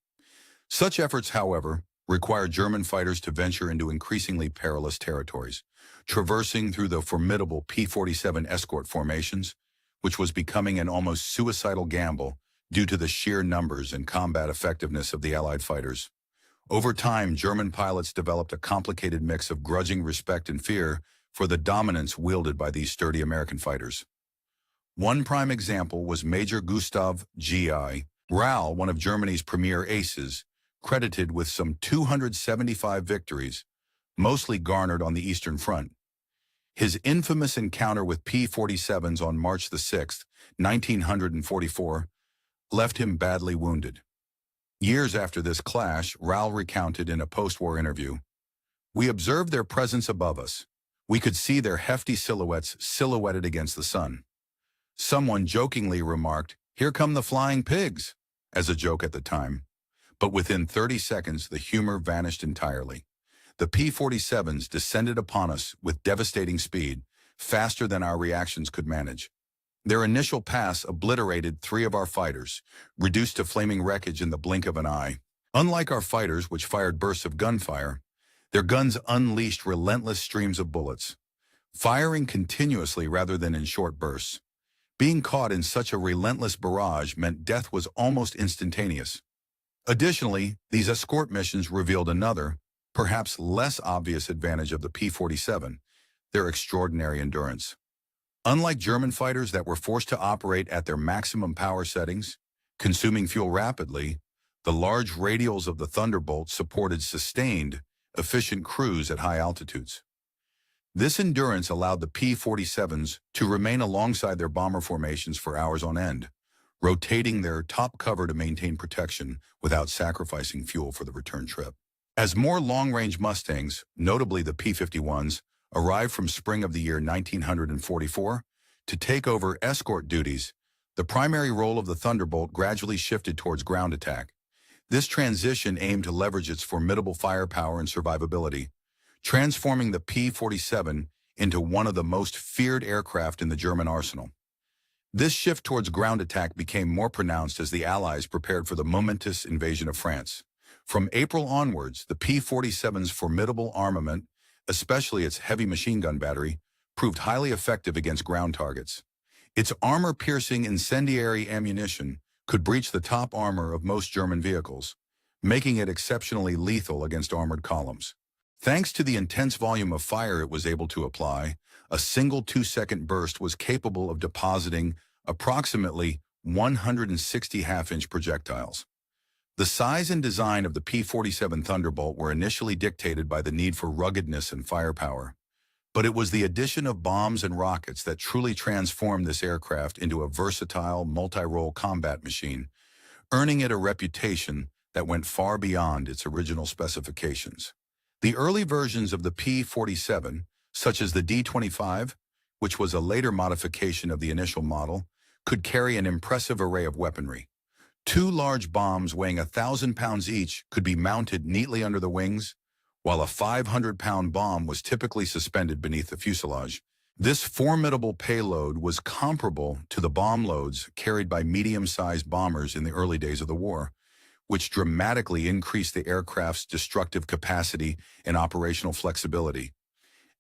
Such efforts, however, required German fighters to venture into increasingly perilous territories, traversing through the formidable P-47 escort formations, which was becoming an almost suicidal gamble due to the sheer numbers and combat effectiveness of the Allied fighters. Over time, German pilots developed a complicated mix of grudging respect and fear for the dominance wielded by these sturdy American fighters. One prime example was Major Gustav G.I. Rahl, one of Germany's premier aces, credited with some 275 victories, mostly garnered on the Eastern Front. His infamous encounter with P-47s on March 6, 1944, left him badly wounded. Years after this clash, Rahl recounted in a post-war interview, "We observed their presence above us. We could see their hefty silhouettes silhouetted against the sun. Someone jokingly remarked, 'Here come the flying pigs,' as a joke at the time. But within 30 seconds, the humor vanished entirely. The P-47s descended upon us with devastating speed, faster than our reactions could manage. Their initial pass obliterated 3 of our fighters, reduced to flaming wreckage in the blink of an eye. Unlike our fighters, which fired bursts of gunfire, their guns unleashed relentless streams of bullets, firing continuously rather than in short bursts. Being caught in such a relentless barrage meant death was almost instantaneous. Additionally, these escort missions revealed another, perhaps less obvious advantage of the P-47, their extraordinary endurance. Unlike German fighters that were forced to operate at their maximum power settings, consuming fuel rapidly, the large radials of the Thunderbolt supported sustained, efficient cruise at high altitudes. This endurance allowed the P-47s to remain alongside their bomber formations for hours on end, rotating their top cover to maintain protection without sacrificing fuel for the return trip. As more long-range Mustangs, notably the P-51s, arrived from spring of the year 1944 to take over escort duties, the primary role of the Thunderbolt gradually shifted towards ground attack. This transition aimed to leverage its formidable firepower and survivability, transforming the P-47 into one of the most feared aircraft in the German arsenal. This shift towards ground attack became more pronounced as the Allies prepared for the momentous invasion of France. From April onwards, the P-47's formidable armament, especially its heavy machine gun battery, proved highly effective against ground targets. Its armor-piercing incendiary ammunition could breach the top armor of most German vehicles, making it exceptionally lethal against armored columns. Thanks to the intense volume of fire it was able to apply, a single 2-second burst was capable of depositing approximately 160 half-inch projectiles. The size and design of the P-47 Thunderbolt were initially dictated by the need for ruggedness and firepower, but it was the addition of bombs and rockets that truly transformed this aircraft into a versatile, multi-role combat machine, earning it a reputation that went far beyond its original specifications. The early versions of the P-47, such as the D-25, which was a later modification of the initial model, could carry an impressive array of weaponry. 2 large bombs weighing 1,000 pounds each could be mounted neatly under the wings, while a 500-pound bomb was typically suspended beneath the fuselage. This formidable payload was comparable to the bomb loads carried by medium-sized bombers in the early days of the war, which dramatically increased the aircraft's destructive capacity and operational flexibility.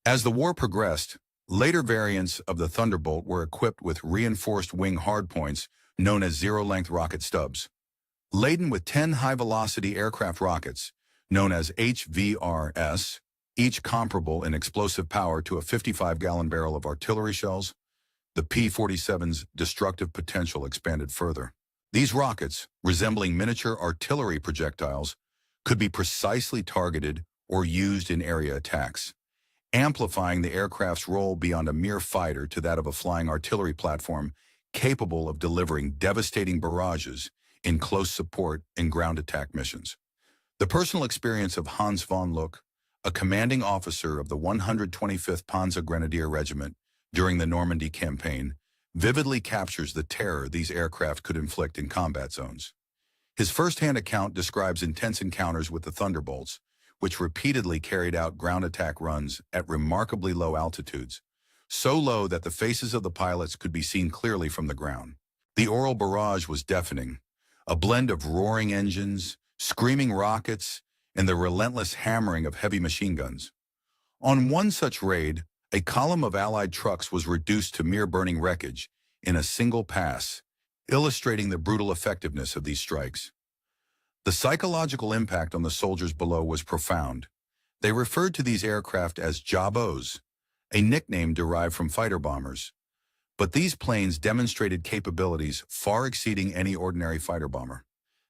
As the war progressed, later variants of the Thunderbolt were equipped with reinforced wing hardpoints known as zero-length rocket stubs. Laden with 10 high-velocity aircraft rockets, known as HVRS, each comparable in explosive power to a 55-gallon barrel of artillery shells, the P-47's destructive potential expanded further. These rockets, resembling miniature artillery projectiles, could be precisely targeted or used in area attacks, amplifying the aircraft's role beyond a mere fighter to that of a flying artillery platform capable of delivering devastating barrages in close support and ground attack missions. The personal experience of Hans von Luck, a commanding officer of the 125th Panzer Grenadier Regiment during the Normandy campaign, vividly captures the terror these aircraft could inflict in combat zones. His first-hand account describes intense encounters with the Thunderbolts, which repeatedly carried out ground attack runs at remarkably low altitudes, so low that the faces of the pilots could be seen clearly from the ground. The oral barrage was deafening, a blend of roaring engines, screaming rockets, and the relentless hammering of heavy machine guns. On one such raid, a column of Allied trucks was reduced to mere burning wreckage in a single pass, illustrating the brutal effectiveness of these strikes. The psychological impact on the soldiers below was profound. They referred to these aircraft as Jabos, a nickname derived from fighter bombers. But these planes demonstrated capabilities far exceeding any ordinary fighter bomber.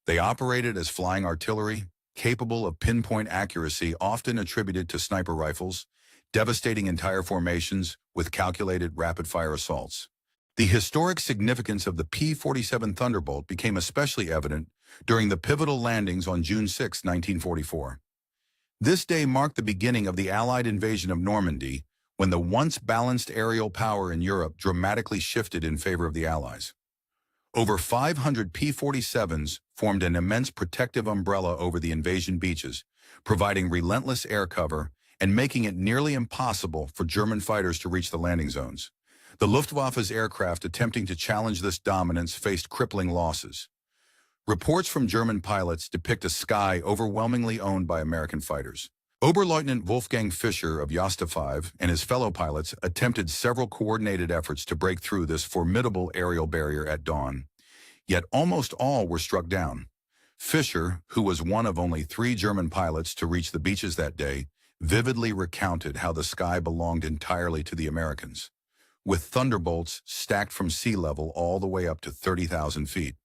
They operated as flying artillery, capable of pinpoint accuracy often attributed to sniper rifles, devastating entire formations with calculated rapid-fire assaults. The historic significance of the P-47 Thunderbolt became especially evident during the pivotal landings on June 6, 1944. This day marked the beginning of the Allied invasion of Normandy, when the once balanced aerial power in Europe dramatically shifted in favor of the Allies. Over 500 P-47s formed an immense protective umbrella over the invasion beaches, providing relentless air cover and making it nearly impossible for German fighters to reach the landing zones. The Luftwaffe's aircraft attempting to challenge this dominance faced crippling losses. Reports from German pilots depict a sky overwhelmingly owned by American fighters. Oberleutnant Wolfgang Fischer of Jasta 5 and his fellow pilots attempted several coordinated efforts to break through this formidable aerial barrier at dawn, yet almost all were struck down. Fischer, who was one of only 3 German pilots to reach the beaches that day, vividly recounted how the sky belonged entirely to the Americans, with Thunderbolts stacked from sea level all the way up to 30,000 feet.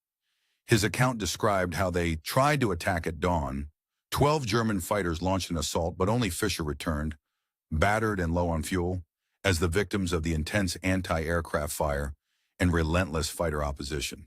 His account described how they tried to attack at dawn. 12 German fighters launched an assault, but only Fischer returned, battered and low on fuel, as the victims of the intense anti-aircraft fire and relentless fighter opposition.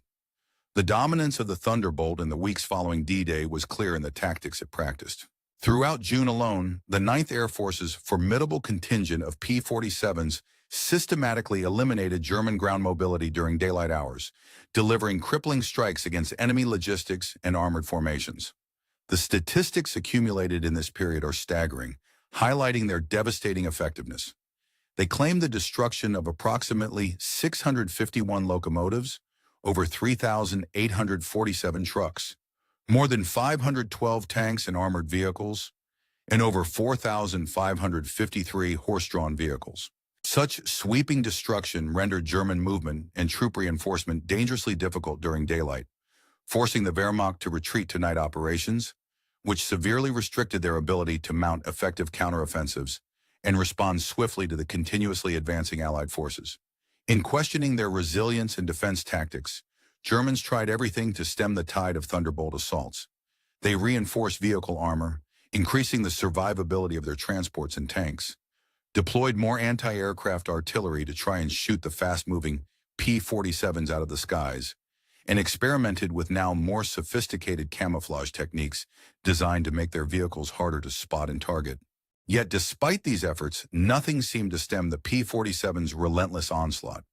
The dominance of the Thunderbolt in the weeks following D-Day was clear in the tactics it practiced. Throughout June alone, the 9th Air Force's formidable contingent of P-47s systematically eliminated German ground mobility during daylight hours, delivering crippling strikes against enemy logistics and armored formations. The statistics accumulated in this period are staggering, highlighting their devastating effectiveness. They claim the destruction of approximately 651 locomotives, over 3,847 trucks, more than 512 tanks and armored vehicles, and over 4,553 horse-drawn vehicles. Such sweeping destruction rendered German movement and troop reinforcement dangerously difficult during daylight, forcing the Wehrmacht to retreat to night operations, which severely restricted their ability to mount effective counteroffensives and respond swiftly to the continuously advancing Allied forces. In questioning their resilience and defense tactics, Germans tried everything to stem the tide of Thunderbolt assaults. They reinforced vehicle armor, increasing the survivability of their transports and tanks, deployed more anti-aircraft artillery to try and shoot the fast-moving P-47s out of the skies, and experimented with now more sophisticated camouflage techniques designed to make their vehicles harder to spot and target. Yet despite these efforts, nothing seemed to stem the P-47's relentless onslaught.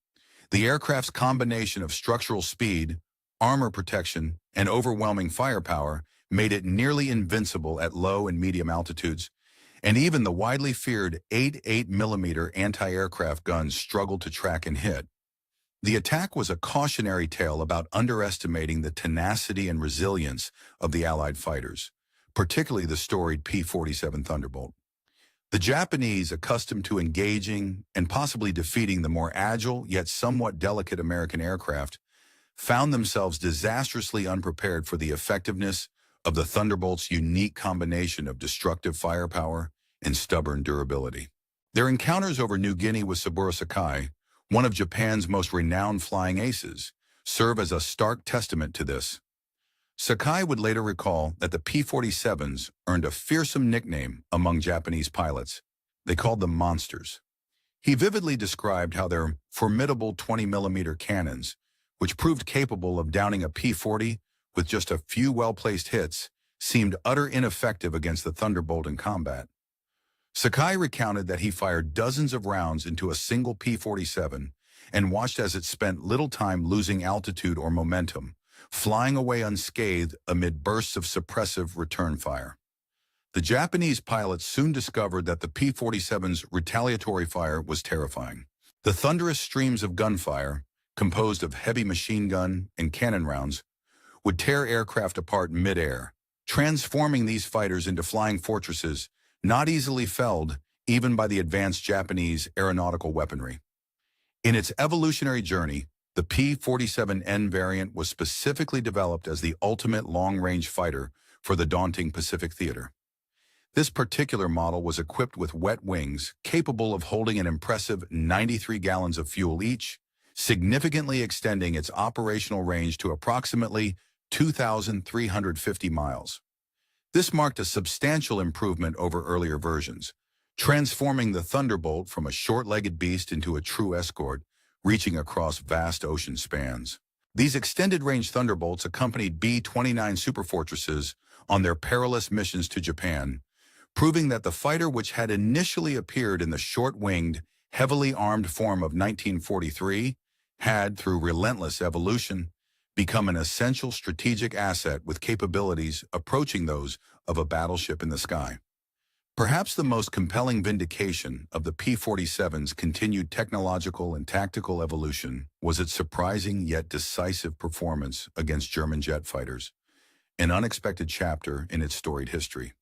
The aircraft's combination of structural speed, armor protection, and overwhelming firepower made it nearly invincible at low and medium altitudes, and even the widely feared 8.8mm anti-aircraft guns struggled to track and hit. The attack was a cautionary tale about underestimating the tenacity and resilience of the Allied fighters, particularly the storied P-47 Thunderbolt. The Japanese, accustomed to engaging and possibly defeating the more agile yet somewhat delicate American aircraft, found themselves disastrously unprepared for the effectiveness of the Thunderbolt's unique combination of destructive firepower and stubborn durability. Their encounters over New Guinea with Saburo Sakai, one of Japan's most renowned flying aces, serve as a stark testament to this. Sakai would later recall that the P-47s earned a fearsome nickname among Japanese pilots. They called them monsters. He vividly described how their formidable 20mm cannons, which proved capable of downing a P-40 with just a few well-placed hits, seemed utterly ineffective against the Thunderbolt in combat. Sakai recounted that he fired dozens of rounds into a single P-47 and watched as it spent little time losing altitude or momentum, flying away unscathed amid bursts of suppressive return fire. The Japanese pilots soon discovered that the P-47's retaliatory fire was terrifying. The thunderous streams of gunfire, composed of heavy machine gun and cannon rounds, would tear aircraft apart mid-air, transforming these fighters into flying fortresses not easily felled even by the advanced Japanese aeronautical weaponry. In its evolutionary journey, the P-47N variant was specifically developed as the ultimate long-range fighter for the daunting Pacific theater. This particular model was equipped with wet wings capable of holding an impressive 93 gallons of fuel each, significantly extending its operational range to approximately 2,350 miles. This marked a substantial improvement over earlier versions, transforming the Thunderbolt from a short-legged beast into a true escort, reaching across vast ocean spans. These extended-range Thunderbolts accompanied B-29 Superfortresses on their perilous missions to Japan, proving that the fighter, which had initially appeared in the short-winged, heavily armed form of 1943, had, through relentless evolution, become an essential strategic asset with capabilities approaching those of a battleship in the sky. Perhaps the most compelling vindication of the P-47's continued technological and tactical evolution was its surprising yet decisive performance against German jet fighters, an unexpected chapter in its storied history.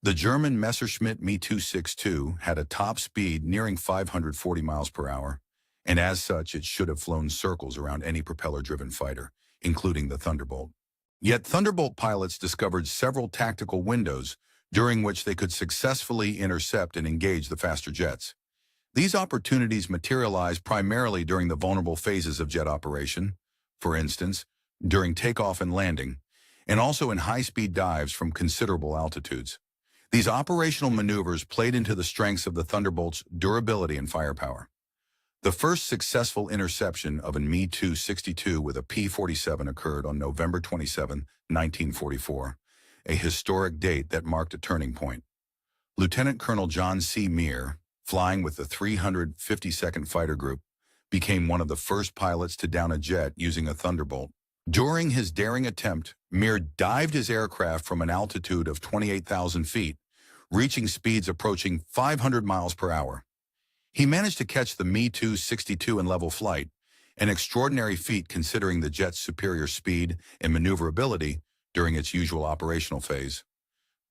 The German Messerschmitt Me 262 had a top speed nearing 540 miles per hour, and as such it should have flown circles around any propeller-driven fighter, including the Thunderbolt. Yet Thunderbolt pilots discovered several tactical windows during which they could successfully intercept and engage the faster jets. These opportunities materialized primarily during the vulnerable phases of jet operation, for instance, during takeoff and landing, and also in high-speed dives from considerable altitudes. These operational maneuvers played into the strengths of the Thunderbolt's durability and firepower. The first successful interception of a Me-262 with a P-47 occurred on November 27, 1944, a historic date that marked a turning point. Lieutenant Colonel John C. Meare, flying with the 352nd Fighter Group, became one of the first pilots to down a jet using a Thunderbolt. During his daring attempt, Meare dived his aircraft from an altitude of 28,000 feet, reaching speeds approaching 500 miles per hour. He managed to catch the Me-262 in level flight, an extraordinary feat considering the jet's superior speed and maneuverability during its usual operational phase.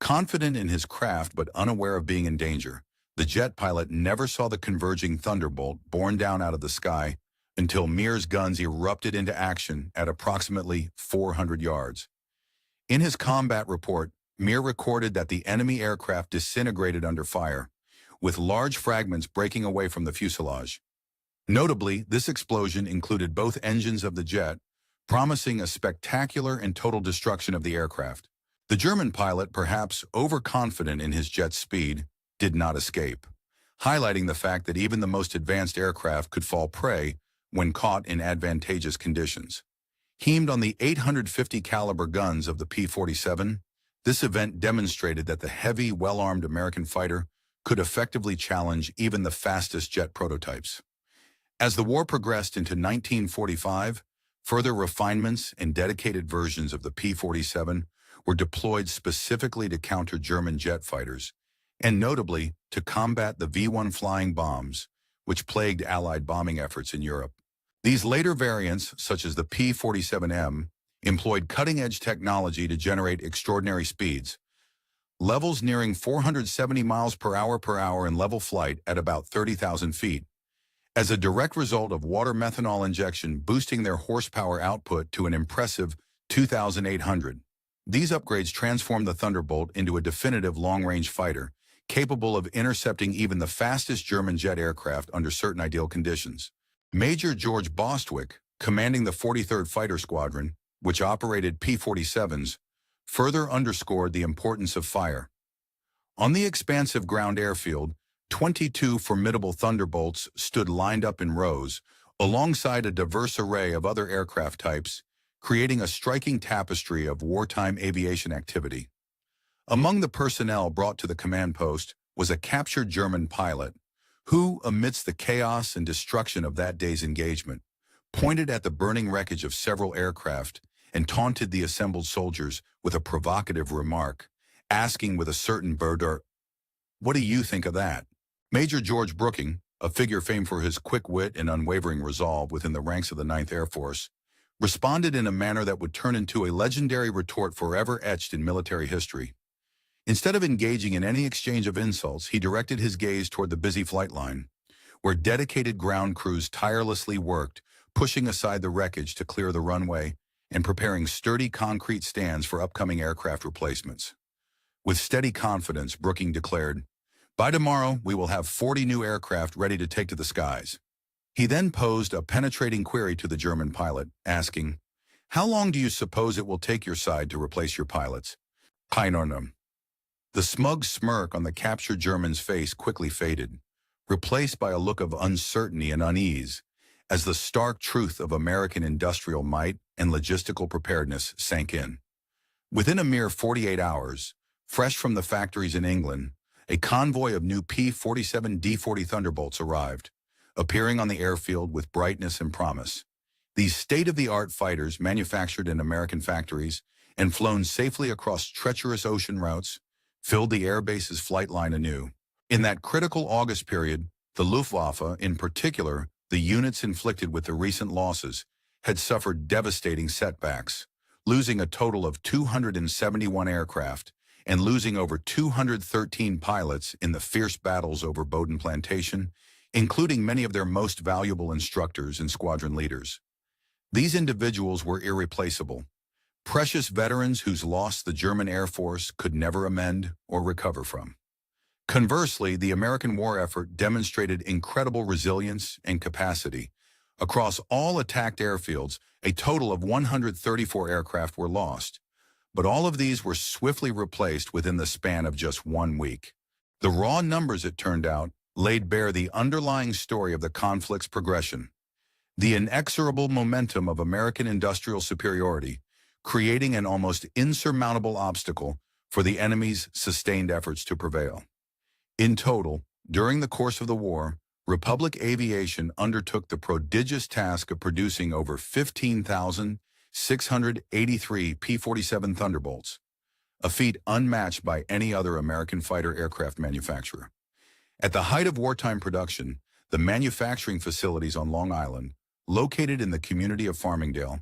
Confident in his craft but unaware of being in danger, the jet pilot never saw the converging Thunderbolt borne down out of the sky until Meare's guns erupted into action at approximately 400 yards. In his combat report, Mir recorded that the enemy aircraft disintegrated under fire, with large fragments breaking away from the fuselage. Notably, this explosion included both engines of the jet, promising a spectacular and total destruction of the aircraft. The German pilot, perhaps overconfident in his jet's speed, did not escape, highlighting the fact that even the most advanced aircraft could fall prey when caught in advantageous conditions. Aimed on the 850 caliber guns of the P-47, this event demonstrated that the heavy, well-armed American fighter could effectively challenge even the fastest jet prototypes. As the war progressed into 1945, further refinements and dedicated versions of the P-47 were deployed specifically to counter German jet fighters, and notably to combat the V-1 flying bombs, which plagued Allied bombing efforts in Europe. These later variants, such as the P-47M, employed cutting-edge technology to generate extraordinary speeds, levels nearing 470 miles per hour in level flight at about 30,000 feet, as a direct result of water methanol injection boosting their horsepower output to an impressive 2,800. These upgrades transformed the Thunderbolt into a definitive long-range fighter, capable of intercepting even the fastest German jet aircraft under certain ideal conditions. Major George Bostwick, commanding the 43rd Fighter Squadron, which operated P-47s, further underscored the importance of fire. On the expansive ground airfield, 22 formidable Thunderbolts stood lined up in rows, alongside a diverse array of other aircraft types, creating a striking tapestry of wartime aviation activity. Among the personnel brought to the command post was a captured German pilot, who, amidst the chaos and destruction of that day's engagement, pointed at the burning wreckage of several aircraft and taunted the assembled soldiers with a provocative remark, asking with a certain verdure, "What do you think of that?" Major George Brooking, a figure famed for his quick wit and unwavering resolve within the ranks of the 9th Air Force, responded in a manner that would turn into a legendary retort forever etched in military history. Instead of engaging in any exchange of insults, he directed his gaze toward the busy flight line, where dedicated ground crews tirelessly worked, pushing aside the wreckage to clear the runway and preparing sturdy concrete stands for upcoming aircraft replacements. With steady confidence, Brooking declared, "By tomorrow, we will have 40 new aircraft ready to take to the skies." He then posed a penetrating query to the German pilot, asking, "How long do you suppose it will take your side to replace your pilots?" Keine. The smug smirk on the captured German's face quickly faded, replaced by a look of uncertainty and unease, as the stark truth of American industrial might and logistical preparedness sank in. Within a mere 48 hours, fresh from the factories in England, a convoy of new P-47 D-40 Thunderbolts arrived, appearing on the airfield with brightness and promise. These state-of-the-art fighters, manufactured in American factories and flown safely across treacherous ocean routes, filled the airbase's flight line anew. In that critical August period, the Luftwaffe, in particular, the units inflicted with the recent losses, had suffered devastating setbacks, losing a total of 271 aircraft and losing over 213 pilots in the fierce battles over Bowdoin Plantation, including many of their most valuable instructors and squadron leaders. These individuals were irreplaceable, precious veterans whose loss the German Air Force could never amend or recover from. Conversely, the American war effort demonstrated incredible resilience and capacity. Across all attacked airfields, a total of 134 aircraft were lost, but all of these were swiftly replaced within the span of just 1 week. The raw numbers, it turned out, laid bare the underlying story of the conflict's progression, the inexorable momentum of American industrial superiority, creating an almost insurmountable obstacle for the enemy's sustained efforts to prevail. In total, during the course of the war, Republic Aviation undertook the prodigious task of producing over 15,683 P-47 Thunderbolts, a feat unmatched by any other American fighter aircraft manufacturer. At the height of wartime production, the manufacturing facilities on Long Island, located in the community of Farmingdale,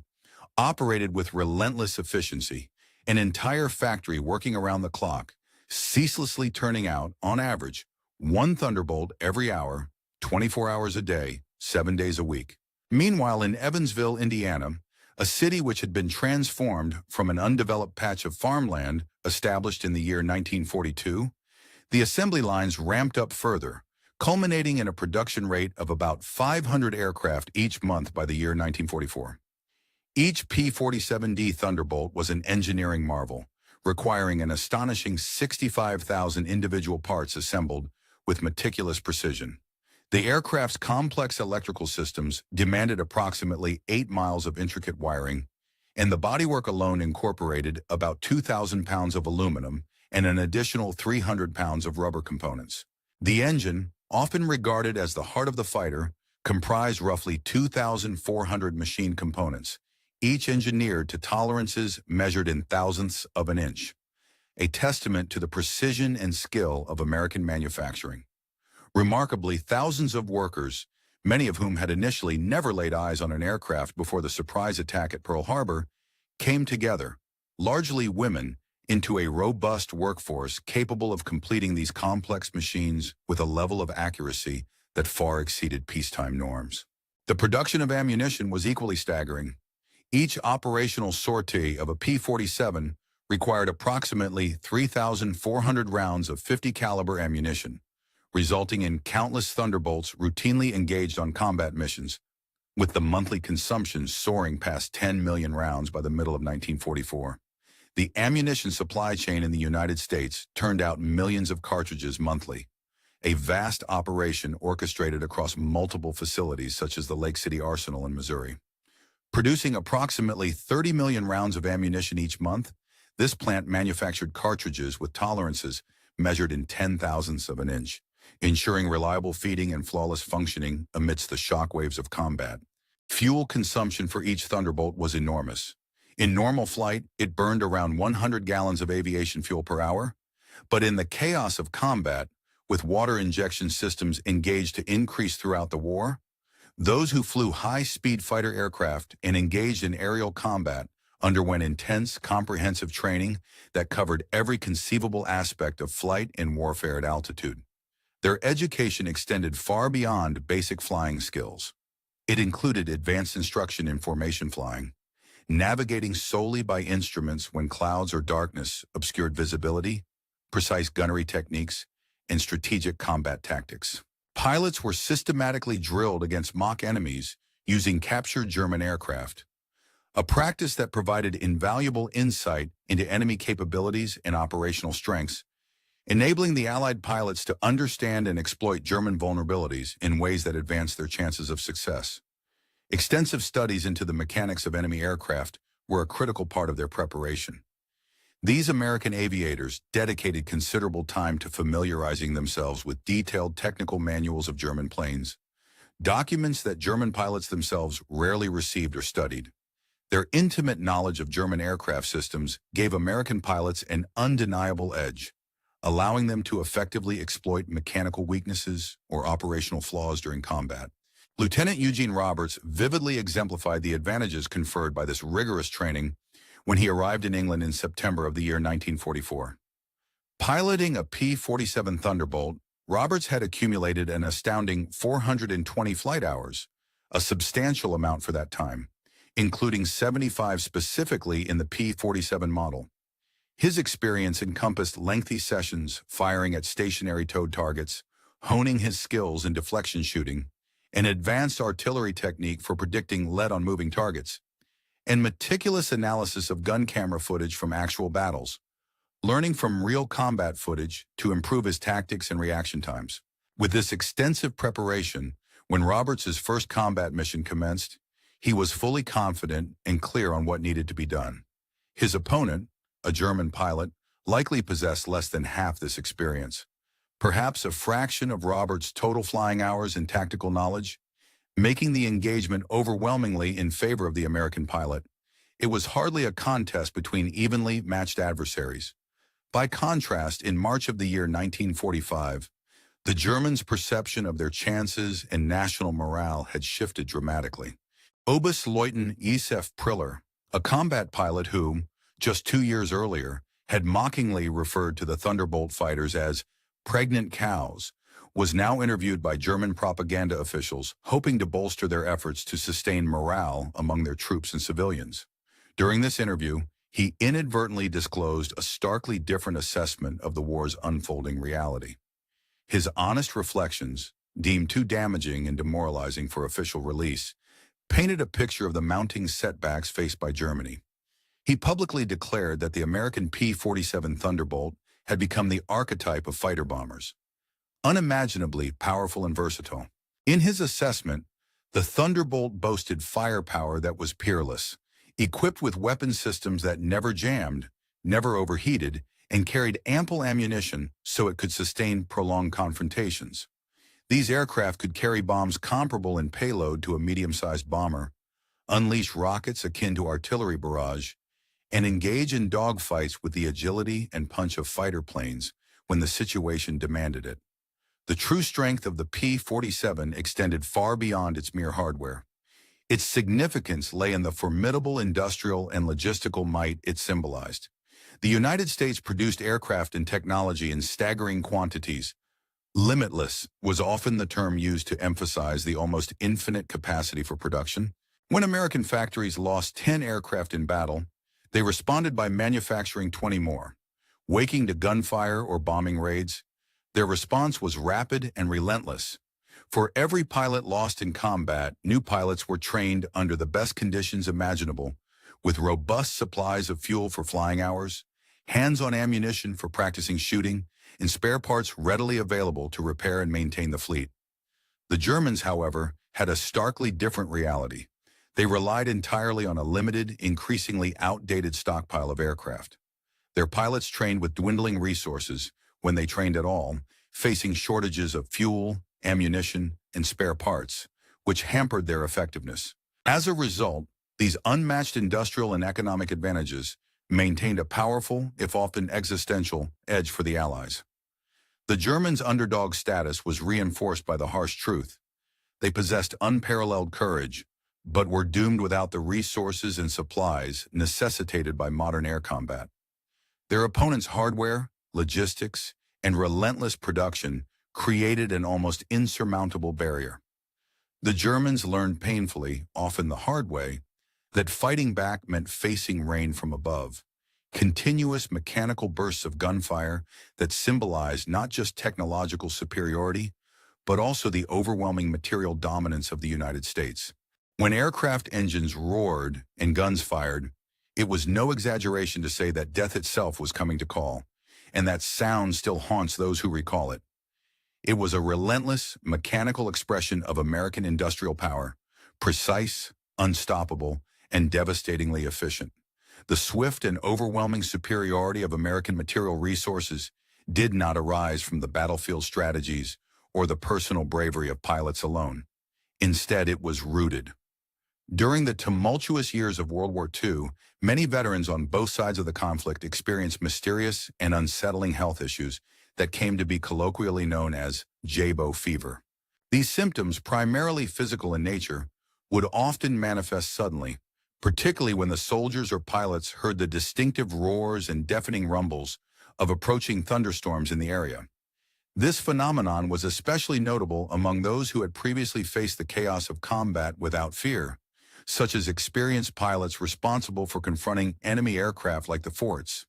operated with relentless efficiency, an entire factory working around the clock, ceaselessly turning out, on average, 1 Thunderbolt every hour, 24 hours a day, 7 days a week. Meanwhile, in Evansville, Indiana, a city which had been transformed from an undeveloped patch of farmland established in the year 1942, the assembly lines ramped up further, culminating in a production rate of about 500 aircraft each month by the year 1944. Each P-47D Thunderbolt was an engineering marvel, requiring an astonishing 65,000 individual parts assembled with meticulous precision. The aircraft's complex electrical systems demanded approximately 8 miles of intricate wiring, and the bodywork alone incorporated about 2,000 pounds of aluminum and an additional 300 pounds of rubber components. The engine, often regarded as the heart of the fighter, comprised roughly 2,400 machine components, each engineered to tolerances measured in thousandths of an inch, a testament to the precision and skill of American manufacturing. Remarkably, thousands of workers, many of whom had initially never laid eyes on an aircraft before the surprise attack at Pearl Harbor, came together, largely women, into a robust workforce capable of completing these complex machines with a level of accuracy that far exceeded peacetime norms. The production of ammunition was equally staggering. Each operational sortie of a P-47 required approximately 3,400 rounds of .50 caliber ammunition, resulting in countless Thunderbolts routinely engaged on combat missions, with the monthly consumption soaring past 10 million rounds by the middle of 1944. The ammunition supply chain in the United States turned out millions of cartridges monthly, a vast operation orchestrated across multiple facilities such as the Lake City Arsenal in Missouri. Producing approximately 30 million rounds of ammunition each month, this plant manufactured cartridges with tolerances measured in 10,000ths of an inch, ensuring reliable feeding and flawless functioning amidst the shockwaves of combat. Fuel consumption for each Thunderbolt was enormous. In normal flight, it burned around 100 gallons of aviation fuel per hour, but in the chaos of combat, with water injection systems engaged to increase throughout the war, those who flew high-speed fighter aircraft and engaged in aerial combat underwent intense, comprehensive training that covered every conceivable aspect of flight and warfare at altitude. Their education extended far beyond basic flying skills. It included advanced instruction in formation flying, navigating solely by instruments when clouds or darkness obscured visibility, precise gunnery techniques, and strategic combat tactics. Pilots were systematically drilled against mock enemies using captured German aircraft, a practice that provided invaluable insight into enemy capabilities and operational strengths, enabling the Allied pilots to understand and exploit German vulnerabilities in ways that advanced their chances of success. Extensive studies into the mechanics of enemy aircraft were a critical part of their preparation. These American aviators dedicated considerable time to familiarizing themselves with detailed technical manuals of German planes, documents that German pilots themselves rarely received or studied. Their intimate knowledge of German aircraft systems gave American pilots an undeniable edge, allowing them to effectively exploit mechanical weaknesses or operational flaws during combat. Lieutenant Eugene Roberts vividly exemplified the advantages conferred by this rigorous training when he arrived in England in September of the year 1944. Piloting a P-47 Thunderbolt, Roberts had accumulated an astounding 420 flight hours, a substantial amount for that time, including 75 specifically in the P-47 model. His experience encompassed lengthy sessions firing at stationary towed targets, honing his skills in deflection shooting, an advanced artillery technique for predicting lead on moving targets, and meticulous analysis of gun camera footage from actual battles, learning from real combat footage to improve his tactics and reaction times. With this extensive preparation, when Roberts' first combat mission commenced, he was fully confident and clear on what needed to be done. His opponent, a German pilot, likely possessed less than half this experience, perhaps a fraction of Roberts' total flying hours and tactical knowledge, making the engagement overwhelmingly in favor of the American pilot. It was hardly a contest between evenly matched adversaries. By contrast, in March of the year 1945, the Germans' perception of their chances and national morale had shifted dramatically. Oberstleutnant Josef Priller, a combat pilot who, just 2 years earlier, had mockingly referred to the Thunderbolt fighters as pregnant cows, was now interviewed by German propaganda officials, hoping to bolster their efforts to sustain morale among their troops and civilians. During this interview, he inadvertently disclosed a starkly different assessment of the war's unfolding reality. His honest reflections, deemed too damaging and demoralizing for official release, painted a picture of the mounting setbacks faced by Germany. He publicly declared that the American P-47 Thunderbolt had become the archetype of fighter bombers, unimaginably powerful and versatile. In his assessment, the Thunderbolt boasted firepower that was peerless, equipped with weapon systems that never jammed, never overheated, and carried ample ammunition so it could sustain prolonged confrontations. These aircraft could carry bombs comparable in payload to a medium-sized bomber, unleash rockets akin to artillery barrage, and engage in dogfights with the agility and punch of fighter planes when the situation demanded it. The true strength of the P-47 extended far beyond its mere hardware. Its significance lay in the formidable industrial and logistical might it symbolized. The United States produced aircraft and technology in staggering quantities. Limitless was often the term used to emphasize the almost infinite capacity for production. When American factories lost 10 aircraft in battle, they responded by manufacturing 20 more. Waking to gunfire or bombing raids, their response was rapid and relentless. For every pilot lost in combat, new pilots were trained under the best conditions imaginable, with robust supplies of fuel for flying hours, hands-on ammunition for practicing shooting, and spare parts readily available to repair and maintain the fleet. The Germans, however, had a starkly different reality. They relied entirely on a limited, increasingly outdated stockpile of aircraft. Their pilots trained with dwindling resources, when they trained at all, facing shortages of fuel, ammunition, and spare parts, which hampered their effectiveness. As a result, these unmatched industrial and economic advantages maintained a powerful, if often existential, edge for the Allies. The Germans' underdog status was reinforced by the harsh truth. They possessed unparalleled courage, but were doomed without the resources and supplies necessitated by modern air combat. Their opponents' hardware, logistics, and relentless production created an almost insurmountable barrier. The Germans learned painfully, often the hard way, that fighting back meant facing rain from above, continuous mechanical bursts of gunfire that symbolized not just technological superiority, but also the overwhelming material dominance of the United States. When aircraft engines roared and guns fired, it was no exaggeration to say that death itself was coming to call, and that sound still haunts those who recall it. It was a relentless, mechanical expression of American industrial power, precise, unstoppable, and devastatingly efficient. The swift and overwhelming superiority of American material resources did not arise from the battlefield strategies or the personal bravery of pilots alone. Instead, it was rooted. During the tumultuous years of World War II, many veterans on both sides of the conflict experienced mysterious and unsettling health issues that came to be colloquially known as JABO fever. These symptoms, primarily physical in nature, would often manifest suddenly, particularly when the soldiers or pilots heard the distinctive roars and deafening rumbles of approaching thunderstorms in the area. This phenomenon was especially notable among those who had previously faced the chaos of combat without fear, such as experienced pilots responsible for confronting enemy aircraft like the forts.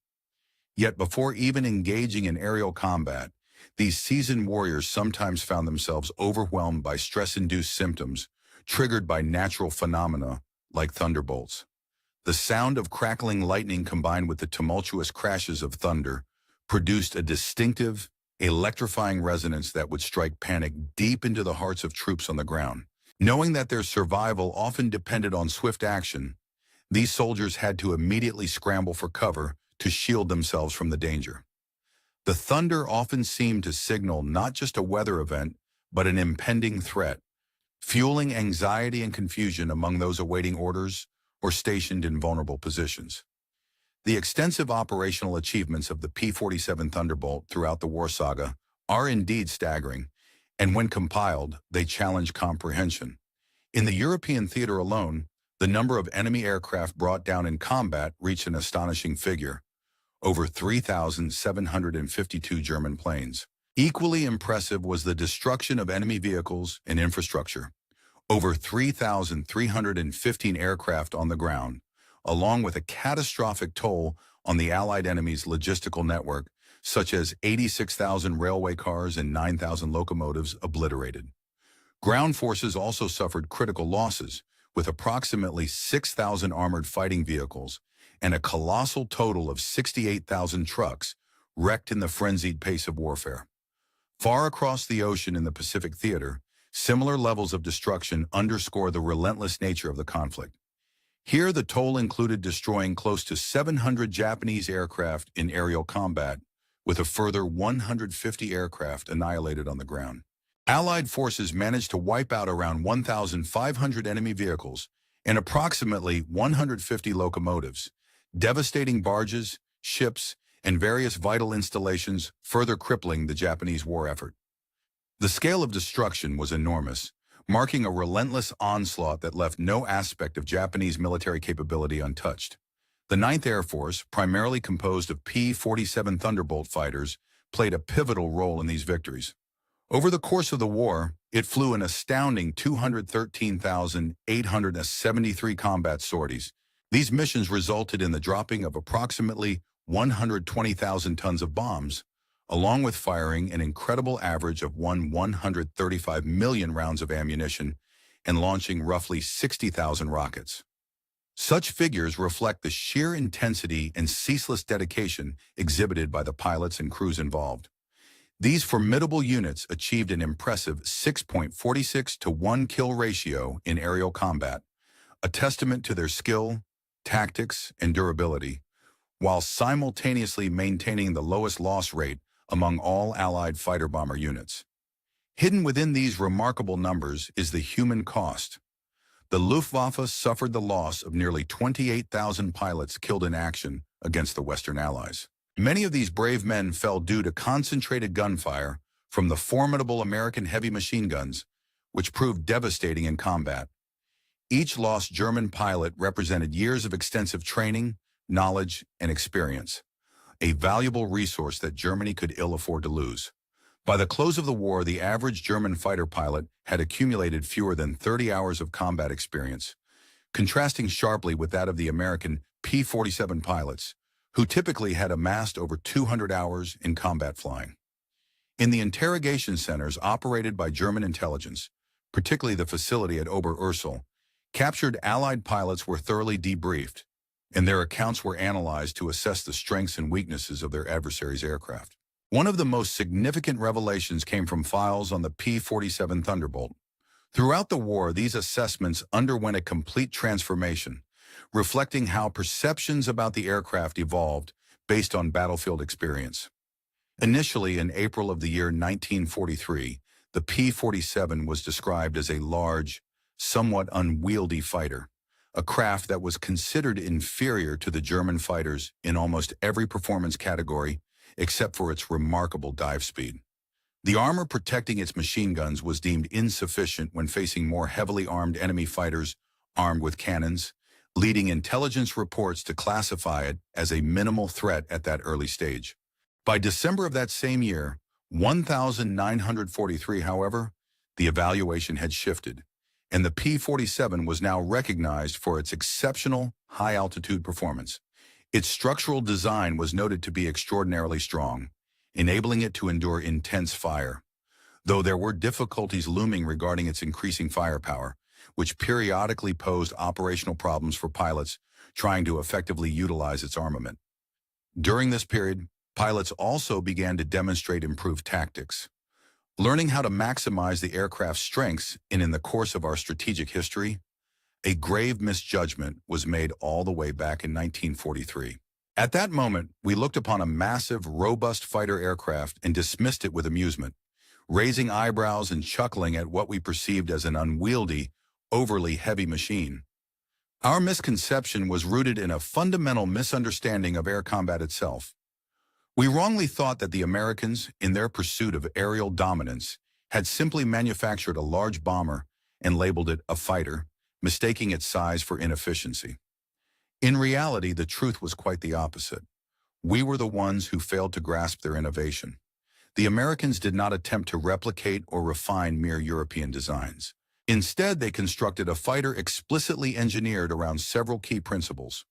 Yet before even engaging in aerial combat, these seasoned warriors sometimes found themselves overwhelmed by stress-induced symptoms triggered by natural phenomena like thunderbolts. The sound of crackling lightning combined with the tumultuous crashes of thunder produced a distinctive, electrifying resonance that would strike panic deep into the hearts of troops on the ground. Knowing that their survival often depended on swift action, these soldiers had to immediately scramble for cover to shield themselves from the danger. The thunder often seemed to signal not just a weather event, but an impending threat, fueling anxiety and confusion among those awaiting orders or stationed in vulnerable positions. The extensive operational achievements of the P-47 Thunderbolt throughout the war saga are indeed staggering, and when compiled, they challenge comprehension. In the European theater alone, the number of enemy aircraft brought down in combat reached an astonishing figure: over 3,752 German planes. Equally impressive was the destruction of enemy vehicles and infrastructure: over 3,315 aircraft on the ground, along with a catastrophic toll on the Allied enemy's logistical network, such as 86,000 railway cars and 9,000 locomotives obliterated. Ground forces also suffered critical losses, with approximately 6,000 armored fighting vehicles and a colossal total of 68,000 trucks wrecked in the frenzied pace of warfare. Far across the ocean in the Pacific Theater, similar levels of destruction underscore the relentless nature of the conflict. Here, the toll included destroying close to 700 Japanese aircraft in aerial combat, with a further 150 aircraft annihilated on the ground. Allied forces managed to wipe out around 1,500 enemy vehicles and approximately 150 locomotives, devastating barges, ships, and various vital installations, further crippling the Japanese war effort. The scale of destruction was enormous, marking a relentless onslaught that left no aspect of Japanese military capability untouched. The Ninth Air Force, primarily composed of P-47 Thunderbolt fighters, played a pivotal role in these victories. Over the course of the war, it flew an astounding 213,873 combat sorties. These missions resulted in the dropping of approximately 120,000 tons of bombs, along with firing an incredible average of 135 million rounds of ammunition and launching roughly 60,000 rockets. Such figures reflect the sheer intensity and ceaseless dedication exhibited by the pilots and crews involved. These formidable units achieved an impressive 6.46 to 1 kill ratio in aerial combat, a testament to their skill, tactics, and durability, while simultaneously maintaining the lowest loss rate among all Allied fighter-bomber units. Hidden within these remarkable numbers is the human cost. The Luftwaffe suffered the loss of nearly 28,000 pilots killed in action against the Western Allies. Many of these brave men fell due to concentrated gunfire from the formidable American heavy machine guns, which proved devastating in combat. Each lost German pilot represented years of extensive training, knowledge, and experience, a valuable resource that Germany could ill afford to lose. By the close of the war, the average German fighter pilot had accumulated fewer than 30 hours of combat experience, contrasting sharply with that of the American P-47 pilots, who typically had amassed over 200 hours in combat flying. In the interrogation centers operated by German intelligence, particularly the facility at Ober-Ursel, captured Allied pilots were thoroughly debriefed, and their accounts were analyzed to assess the strengths and weaknesses of their adversaries' aircraft. One of the most significant revelations came from files on the P-47 Thunderbolt. Throughout the war, these assessments underwent a complete transformation, reflecting how perceptions about the aircraft evolved based on battlefield experience. Initially, in April of the year 1943, the P-47 was described as a large, somewhat unwieldy fighter, a craft that was considered inferior to the German fighters in almost every performance category, except for its remarkable dive speed. The armor protecting its machine guns was deemed insufficient when facing more heavily armed enemy fighters armed with cannons, leading intelligence reports to classify it as a minimal threat at that early stage. By December of that same year, 1943, however, the evaluation had shifted, and the P-47 was now recognized for its exceptional high-altitude performance. Its structural design was noted to be extraordinarily strong, enabling it to endure intense fire, though there were difficulties looming regarding its increasing firepower, which periodically posed operational problems for pilots trying to effectively utilize its armament. During this period, pilots also began to demonstrate improved tactics. Learning how to maximize the aircraft's strengths in the course of our strategic history, a grave misjudgment was made all the way back in 1943. At that moment, we looked upon a massive, robust fighter aircraft and dismissed it with amusement, raising eyebrows and chuckling at what we perceived as an unwieldy, overly heavy machine. Our misconception was rooted in a fundamental misunderstanding of air combat itself. We wrongly thought that the Americans, in their pursuit of aerial dominance, had simply manufactured a large bomber and labeled it a fighter, mistaking its size for inefficiency. In reality, the truth was quite the opposite. We were the ones who failed to grasp their innovation. The Americans did not attempt to replicate or refine mere European designs. Instead, they constructed a fighter explicitly engineered around several key principles.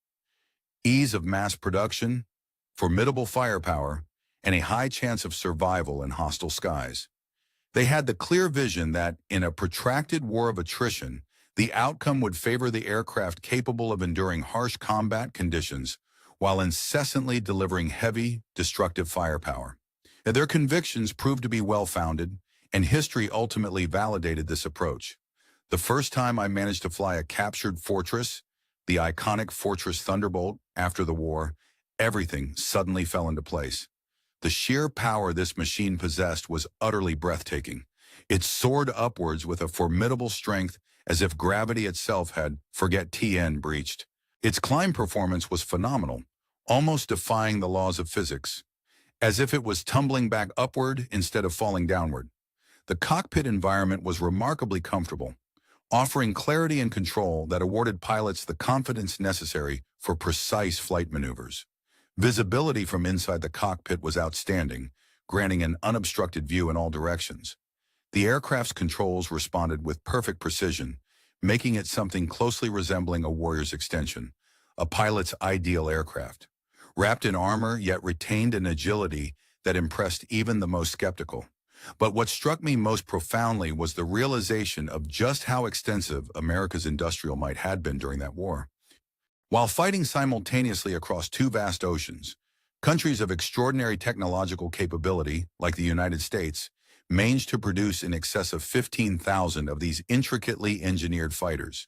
ease of mass production, formidable firepower, and a high chance of survival in hostile skies. They had the clear vision that, in a protracted war of attrition, the outcome would favor the aircraft capable of enduring harsh combat conditions while incessantly delivering heavy, destructive firepower. Their convictions proved to be well-founded, and history ultimately validated this approach. The first time I managed to fly a captured Fortress, the iconic Fortress Thunderbolt, after the war, everything suddenly fell into place. The sheer power this machine possessed was utterly breathtaking. It soared upwards with a formidable strength as if gravity itself had, forget TN, breached. Its climb performance was phenomenal, almost defying the laws of physics, as if it was tumbling back upward instead of falling downward. The cockpit environment was remarkably comfortable, offering clarity and control that awarded pilots the confidence necessary for precise flight maneuvers. Visibility from inside the cockpit was outstanding, granting an unobstructed view in all directions. The aircraft's controls responded with perfect precision, making it something closely resembling a warrior's extension, a pilot's ideal aircraft. Wrapped in armor, yet retained an agility that impressed even the most skeptical. But what struck me most profoundly was the realization of just how extensive America's industrial might had been during that war. While fighting simultaneously across two vast oceans, countries of extraordinary technological capability, like the United States, managed to produce in excess of 15,000 of these intricately engineered fighters.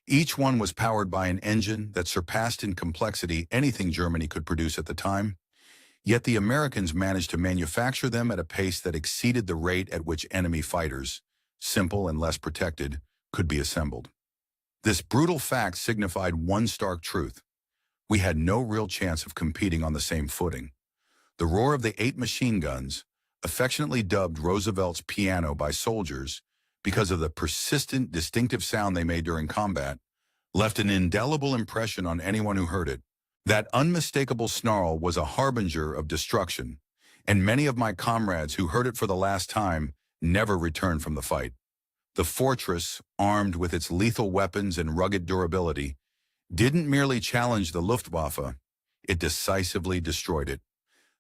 Each one was powered by an engine that surpassed in complexity anything Germany could produce at the time. Yet the Americans managed to manufacture them at a pace that exceeded the rate at which enemy fighters, simple and less protected, could be assembled. This brutal fact signified one stark truth. We had no real chance of competing on the same footing. The roar of the 8 machine guns, affectionately dubbed Roosevelt's piano by soldiers because of the persistent, distinctive sound they made during combat, left an indelible impression on anyone who heard it. That unmistakable snarl was a harbinger of destruction, and many of my comrades who heard it for the last time never returned from the fight. The Fortress, armed with its lethal weapons and rugged durability, didn't merely challenge the Luftwaffe, it decisively destroyed it.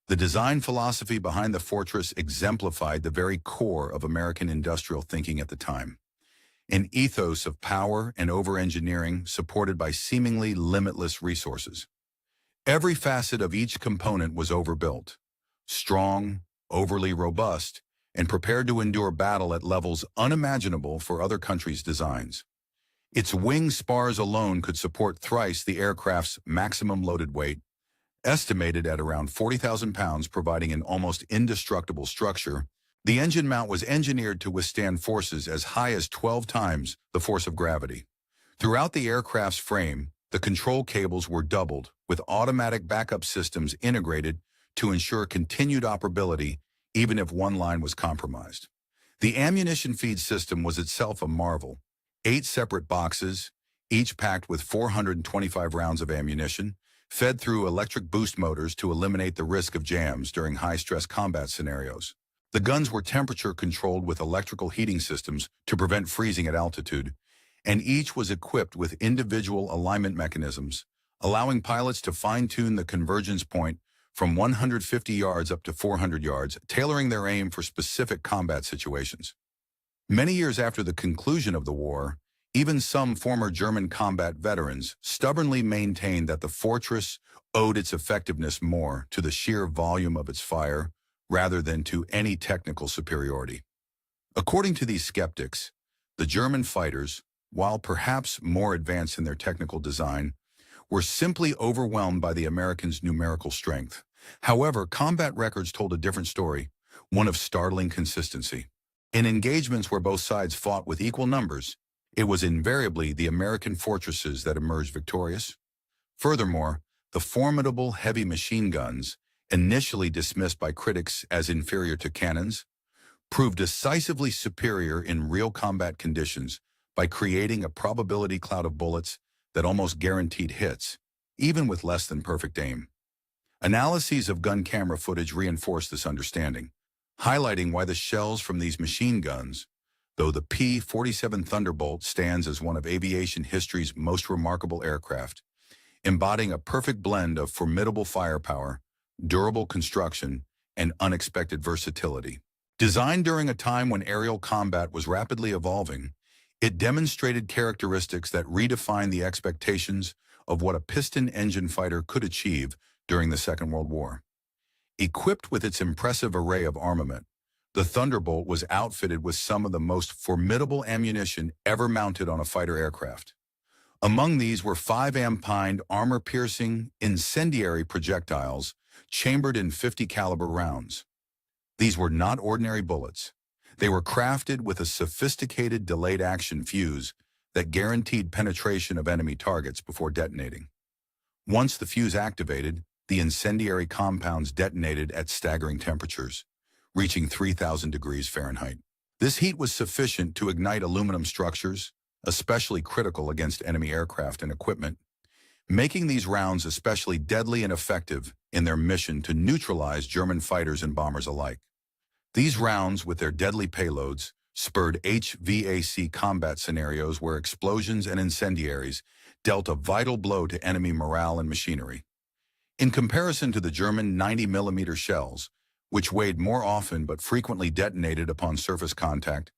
The design philosophy behind the Fortress exemplified the very core of American industrial thinking at the time. An ethos of power and over-engineering supported by seemingly limitless resources. Every facet of each component was overbuilt, strong, overly robust, and prepared to endure battle at levels unimaginable for other countries' designs. Its wing spars alone could support thrice the aircraft's maximum loaded weight, estimated at around 40,000 pounds, providing an almost indestructible structure. The engine mount was engineered to withstand forces as high as 12 times the force of gravity. Throughout the aircraft's frame, the control cables were doubled, with automatic backup systems integrated to ensure continued operability even if one line was compromised. The ammunition feed system was itself a marvel. 8 separate boxes, each packed with 425 rounds of ammunition, fed through electric boost motors to eliminate the risk of jams during high-stress combat scenarios. The guns were temperature-controlled with electrical heating systems to prevent freezing at altitude, and each was equipped with individual alignment mechanisms, allowing pilots to fine-tune the convergence point from 150 yards up to 400 yards, tailoring their aim for specific combat situations. Many years after the conclusion of the war, even some former German combat veterans stubbornly maintained that the Fortress owed its effectiveness more to the sheer volume of its fire rather than to any technical superiority. According to these skeptics, the German fighters, while perhaps more advanced in their technical design, were simply overwhelmed by the Americans' numerical strength. However, combat records told a different story, one of startling consistency. In engagements where both sides fought with equal numbers, it was invariably the American fortresses that emerged victorious. Furthermore, the formidable heavy machine guns, initially dismissed by critics as inferior to cannons, proved decisively superior in real combat conditions by creating a probability cloud of bullets that almost guaranteed hits, even with less than perfect aim. Analyses of gun camera footage reinforced this understanding, highlighting why the shells from these machine guns, though the P-47 Thunderbolt stands as one of aviation history's most remarkable aircraft, embodying a perfect blend of formidable firepower, durable construction, and unexpected versatility. Designed during a time when aerial combat was rapidly evolving, it demonstrated characteristics that redefined the expectations of what a piston engine fighter could achieve during the Second World War. Equipped with its impressive array of armament, the Thunderbolt was outfitted with some of the most formidable ammunition ever mounted on a fighter aircraft. Among these were 5-ampined armor-piercing, incendiary projectiles chambered in 50 caliber rounds. These were not ordinary bullets. They were crafted with a sophisticated delayed action fuse that guaranteed penetration of enemy targets before detonating. Once the fuse activated, the incendiary compounds detonated at staggering temperatures, reaching 3,000 degrees Fahrenheit. This heat was sufficient to ignite aluminum structures, especially critical against enemy aircraft and equipment, making these rounds especially deadly and effective in their mission to neutralize German fighters and bombers alike. These rounds, with their deadly payloads, spurred HVAC combat scenarios where explosions and incendiaries dealt a vital blow to enemy morale and machinery. In comparison to the German 90mm shells, which weighed more often but frequently detonated upon surface contact,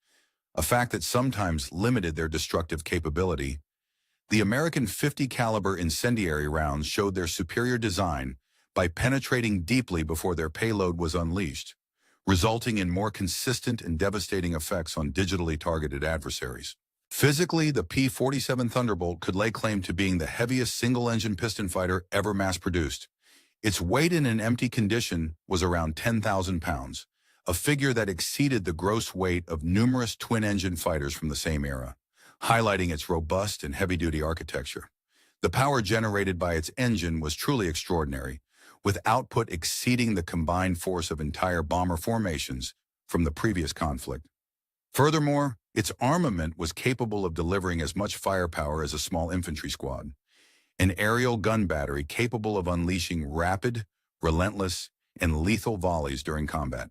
a fact that sometimes limited their destructive capability, the American 50 caliber incendiary rounds showed their superior design by penetrating deeply before their payload was unleashed, resulting in more consistent and devastating effects on digitally targeted adversaries. Physically, the P-47 Thunderbolt could lay claim to being the heaviest single-engine piston fighter ever mass-produced. Its weight in an empty condition was around 10,000 pounds, a figure that exceeded the gross weight of numerous twin-engine fighters from the same era, highlighting its robust and heavy-duty architecture. The power generated by its engine was truly extraordinary, with output exceeding the combined force of entire bomber formations from the previous conflict. Furthermore, its armament was capable of delivering as much firepower as a small infantry squad, an aerial gun battery capable of unleashing rapid, relentless, and lethal volleys during combat.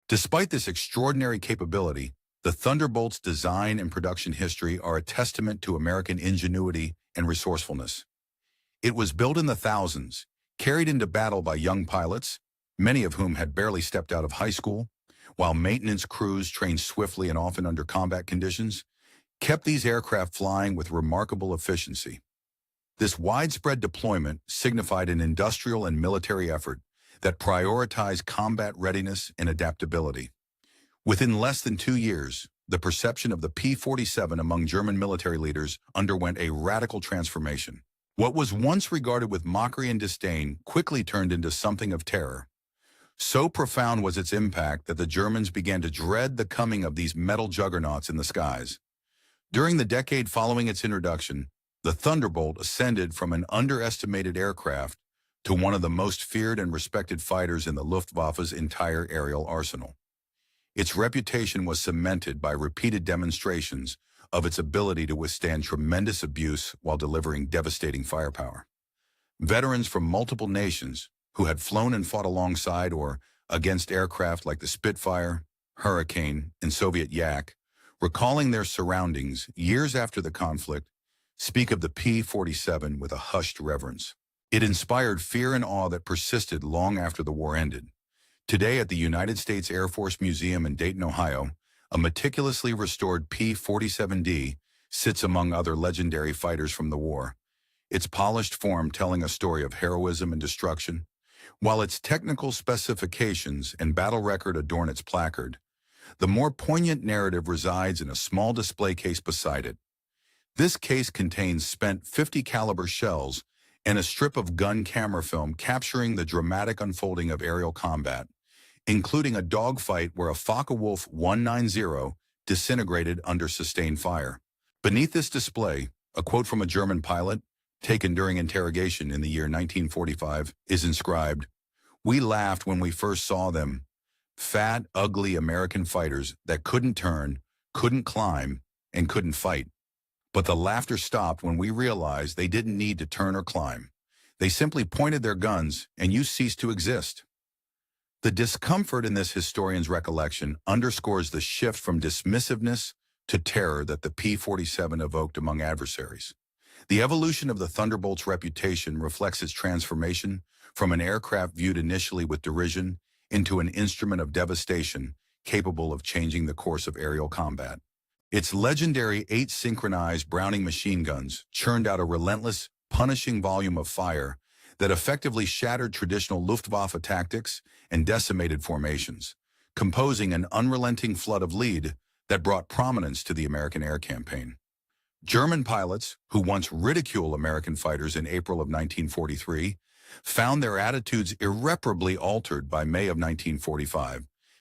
Despite this extraordinary capability, the Thunderbolt's design and production history are a testament to American ingenuity and resourcefulness. It was built in the thousands, carried into battle by young pilots, many of whom had barely stepped out of high school, while maintenance crews trained swiftly and often under combat conditions, kept these aircraft flying with remarkable efficiency. This widespread deployment signified an industrial and military effort that prioritized combat readiness and adaptability. Within less than 2 years, the perception of the P-47 among German military leaders underwent a radical transformation. What was once regarded with mockery and disdain quickly turned into something of terror. So profound was its impact that the Germans began to dread the coming of these metal juggernauts in the skies. During the decade following its introduction, the Thunderbolt ascended from an underestimated aircraft to one of the most feared and respected fighters in the Luftwaffe's entire aerial arsenal. Its reputation was cemented by repeated demonstrations of its ability to withstand tremendous abuse while delivering devastating firepower. Veterans from multiple nations who had flown and fought alongside or against aircraft like the Spitfire, Hurricane, and Soviet Yak, recalling their surroundings years after the conflict, speak of the P-47 with a hushed reverence. It inspired fear and awe that persisted long after the war ended. Today at the United States Air Force Museum in Dayton, Ohio, a meticulously restored P-47D sits among other legendary fighters from the war, its polished form telling a story of heroism and destruction, while its technical specifications and battle record adorn its placard. The more poignant narrative resides in a small display case beside it. This case contains spent .50 caliber shells and a strip of gun camera film capturing the dramatic unfolding of aerial combat, including a dogfight where a Focke-Wulf 190 disintegrated under sustained fire. Beneath this display, a quote from a German pilot, taken during interrogation in the year 1945, is inscribed, "We laughed when we first saw them. Fat, ugly American fighters that couldn't turn, couldn't climb, and couldn't fight. But the laughter stopped when we realized they didn't need to turn or climb. They simply pointed their guns, and you ceased to exist." The discomfort in this historian's recollection underscores the shift from dismissiveness to terror that the P-47 evoked among adversaries. The evolution of the Thunderbolt's reputation reflects its transformation from an aircraft viewed initially with derision into an instrument of devastation capable of changing the course of aerial combat. Its legendary 8 synchronized Browning machine guns churned out a relentless, punishing volume of fire that effectively shattered traditional Luftwaffe tactics and decimated formations, composing an unrelenting flood of lead that brought prominence to the American air campaign. German pilots, who once ridiculed American fighters in April of 1943, found their attitudes irreparably altered by May of 1945,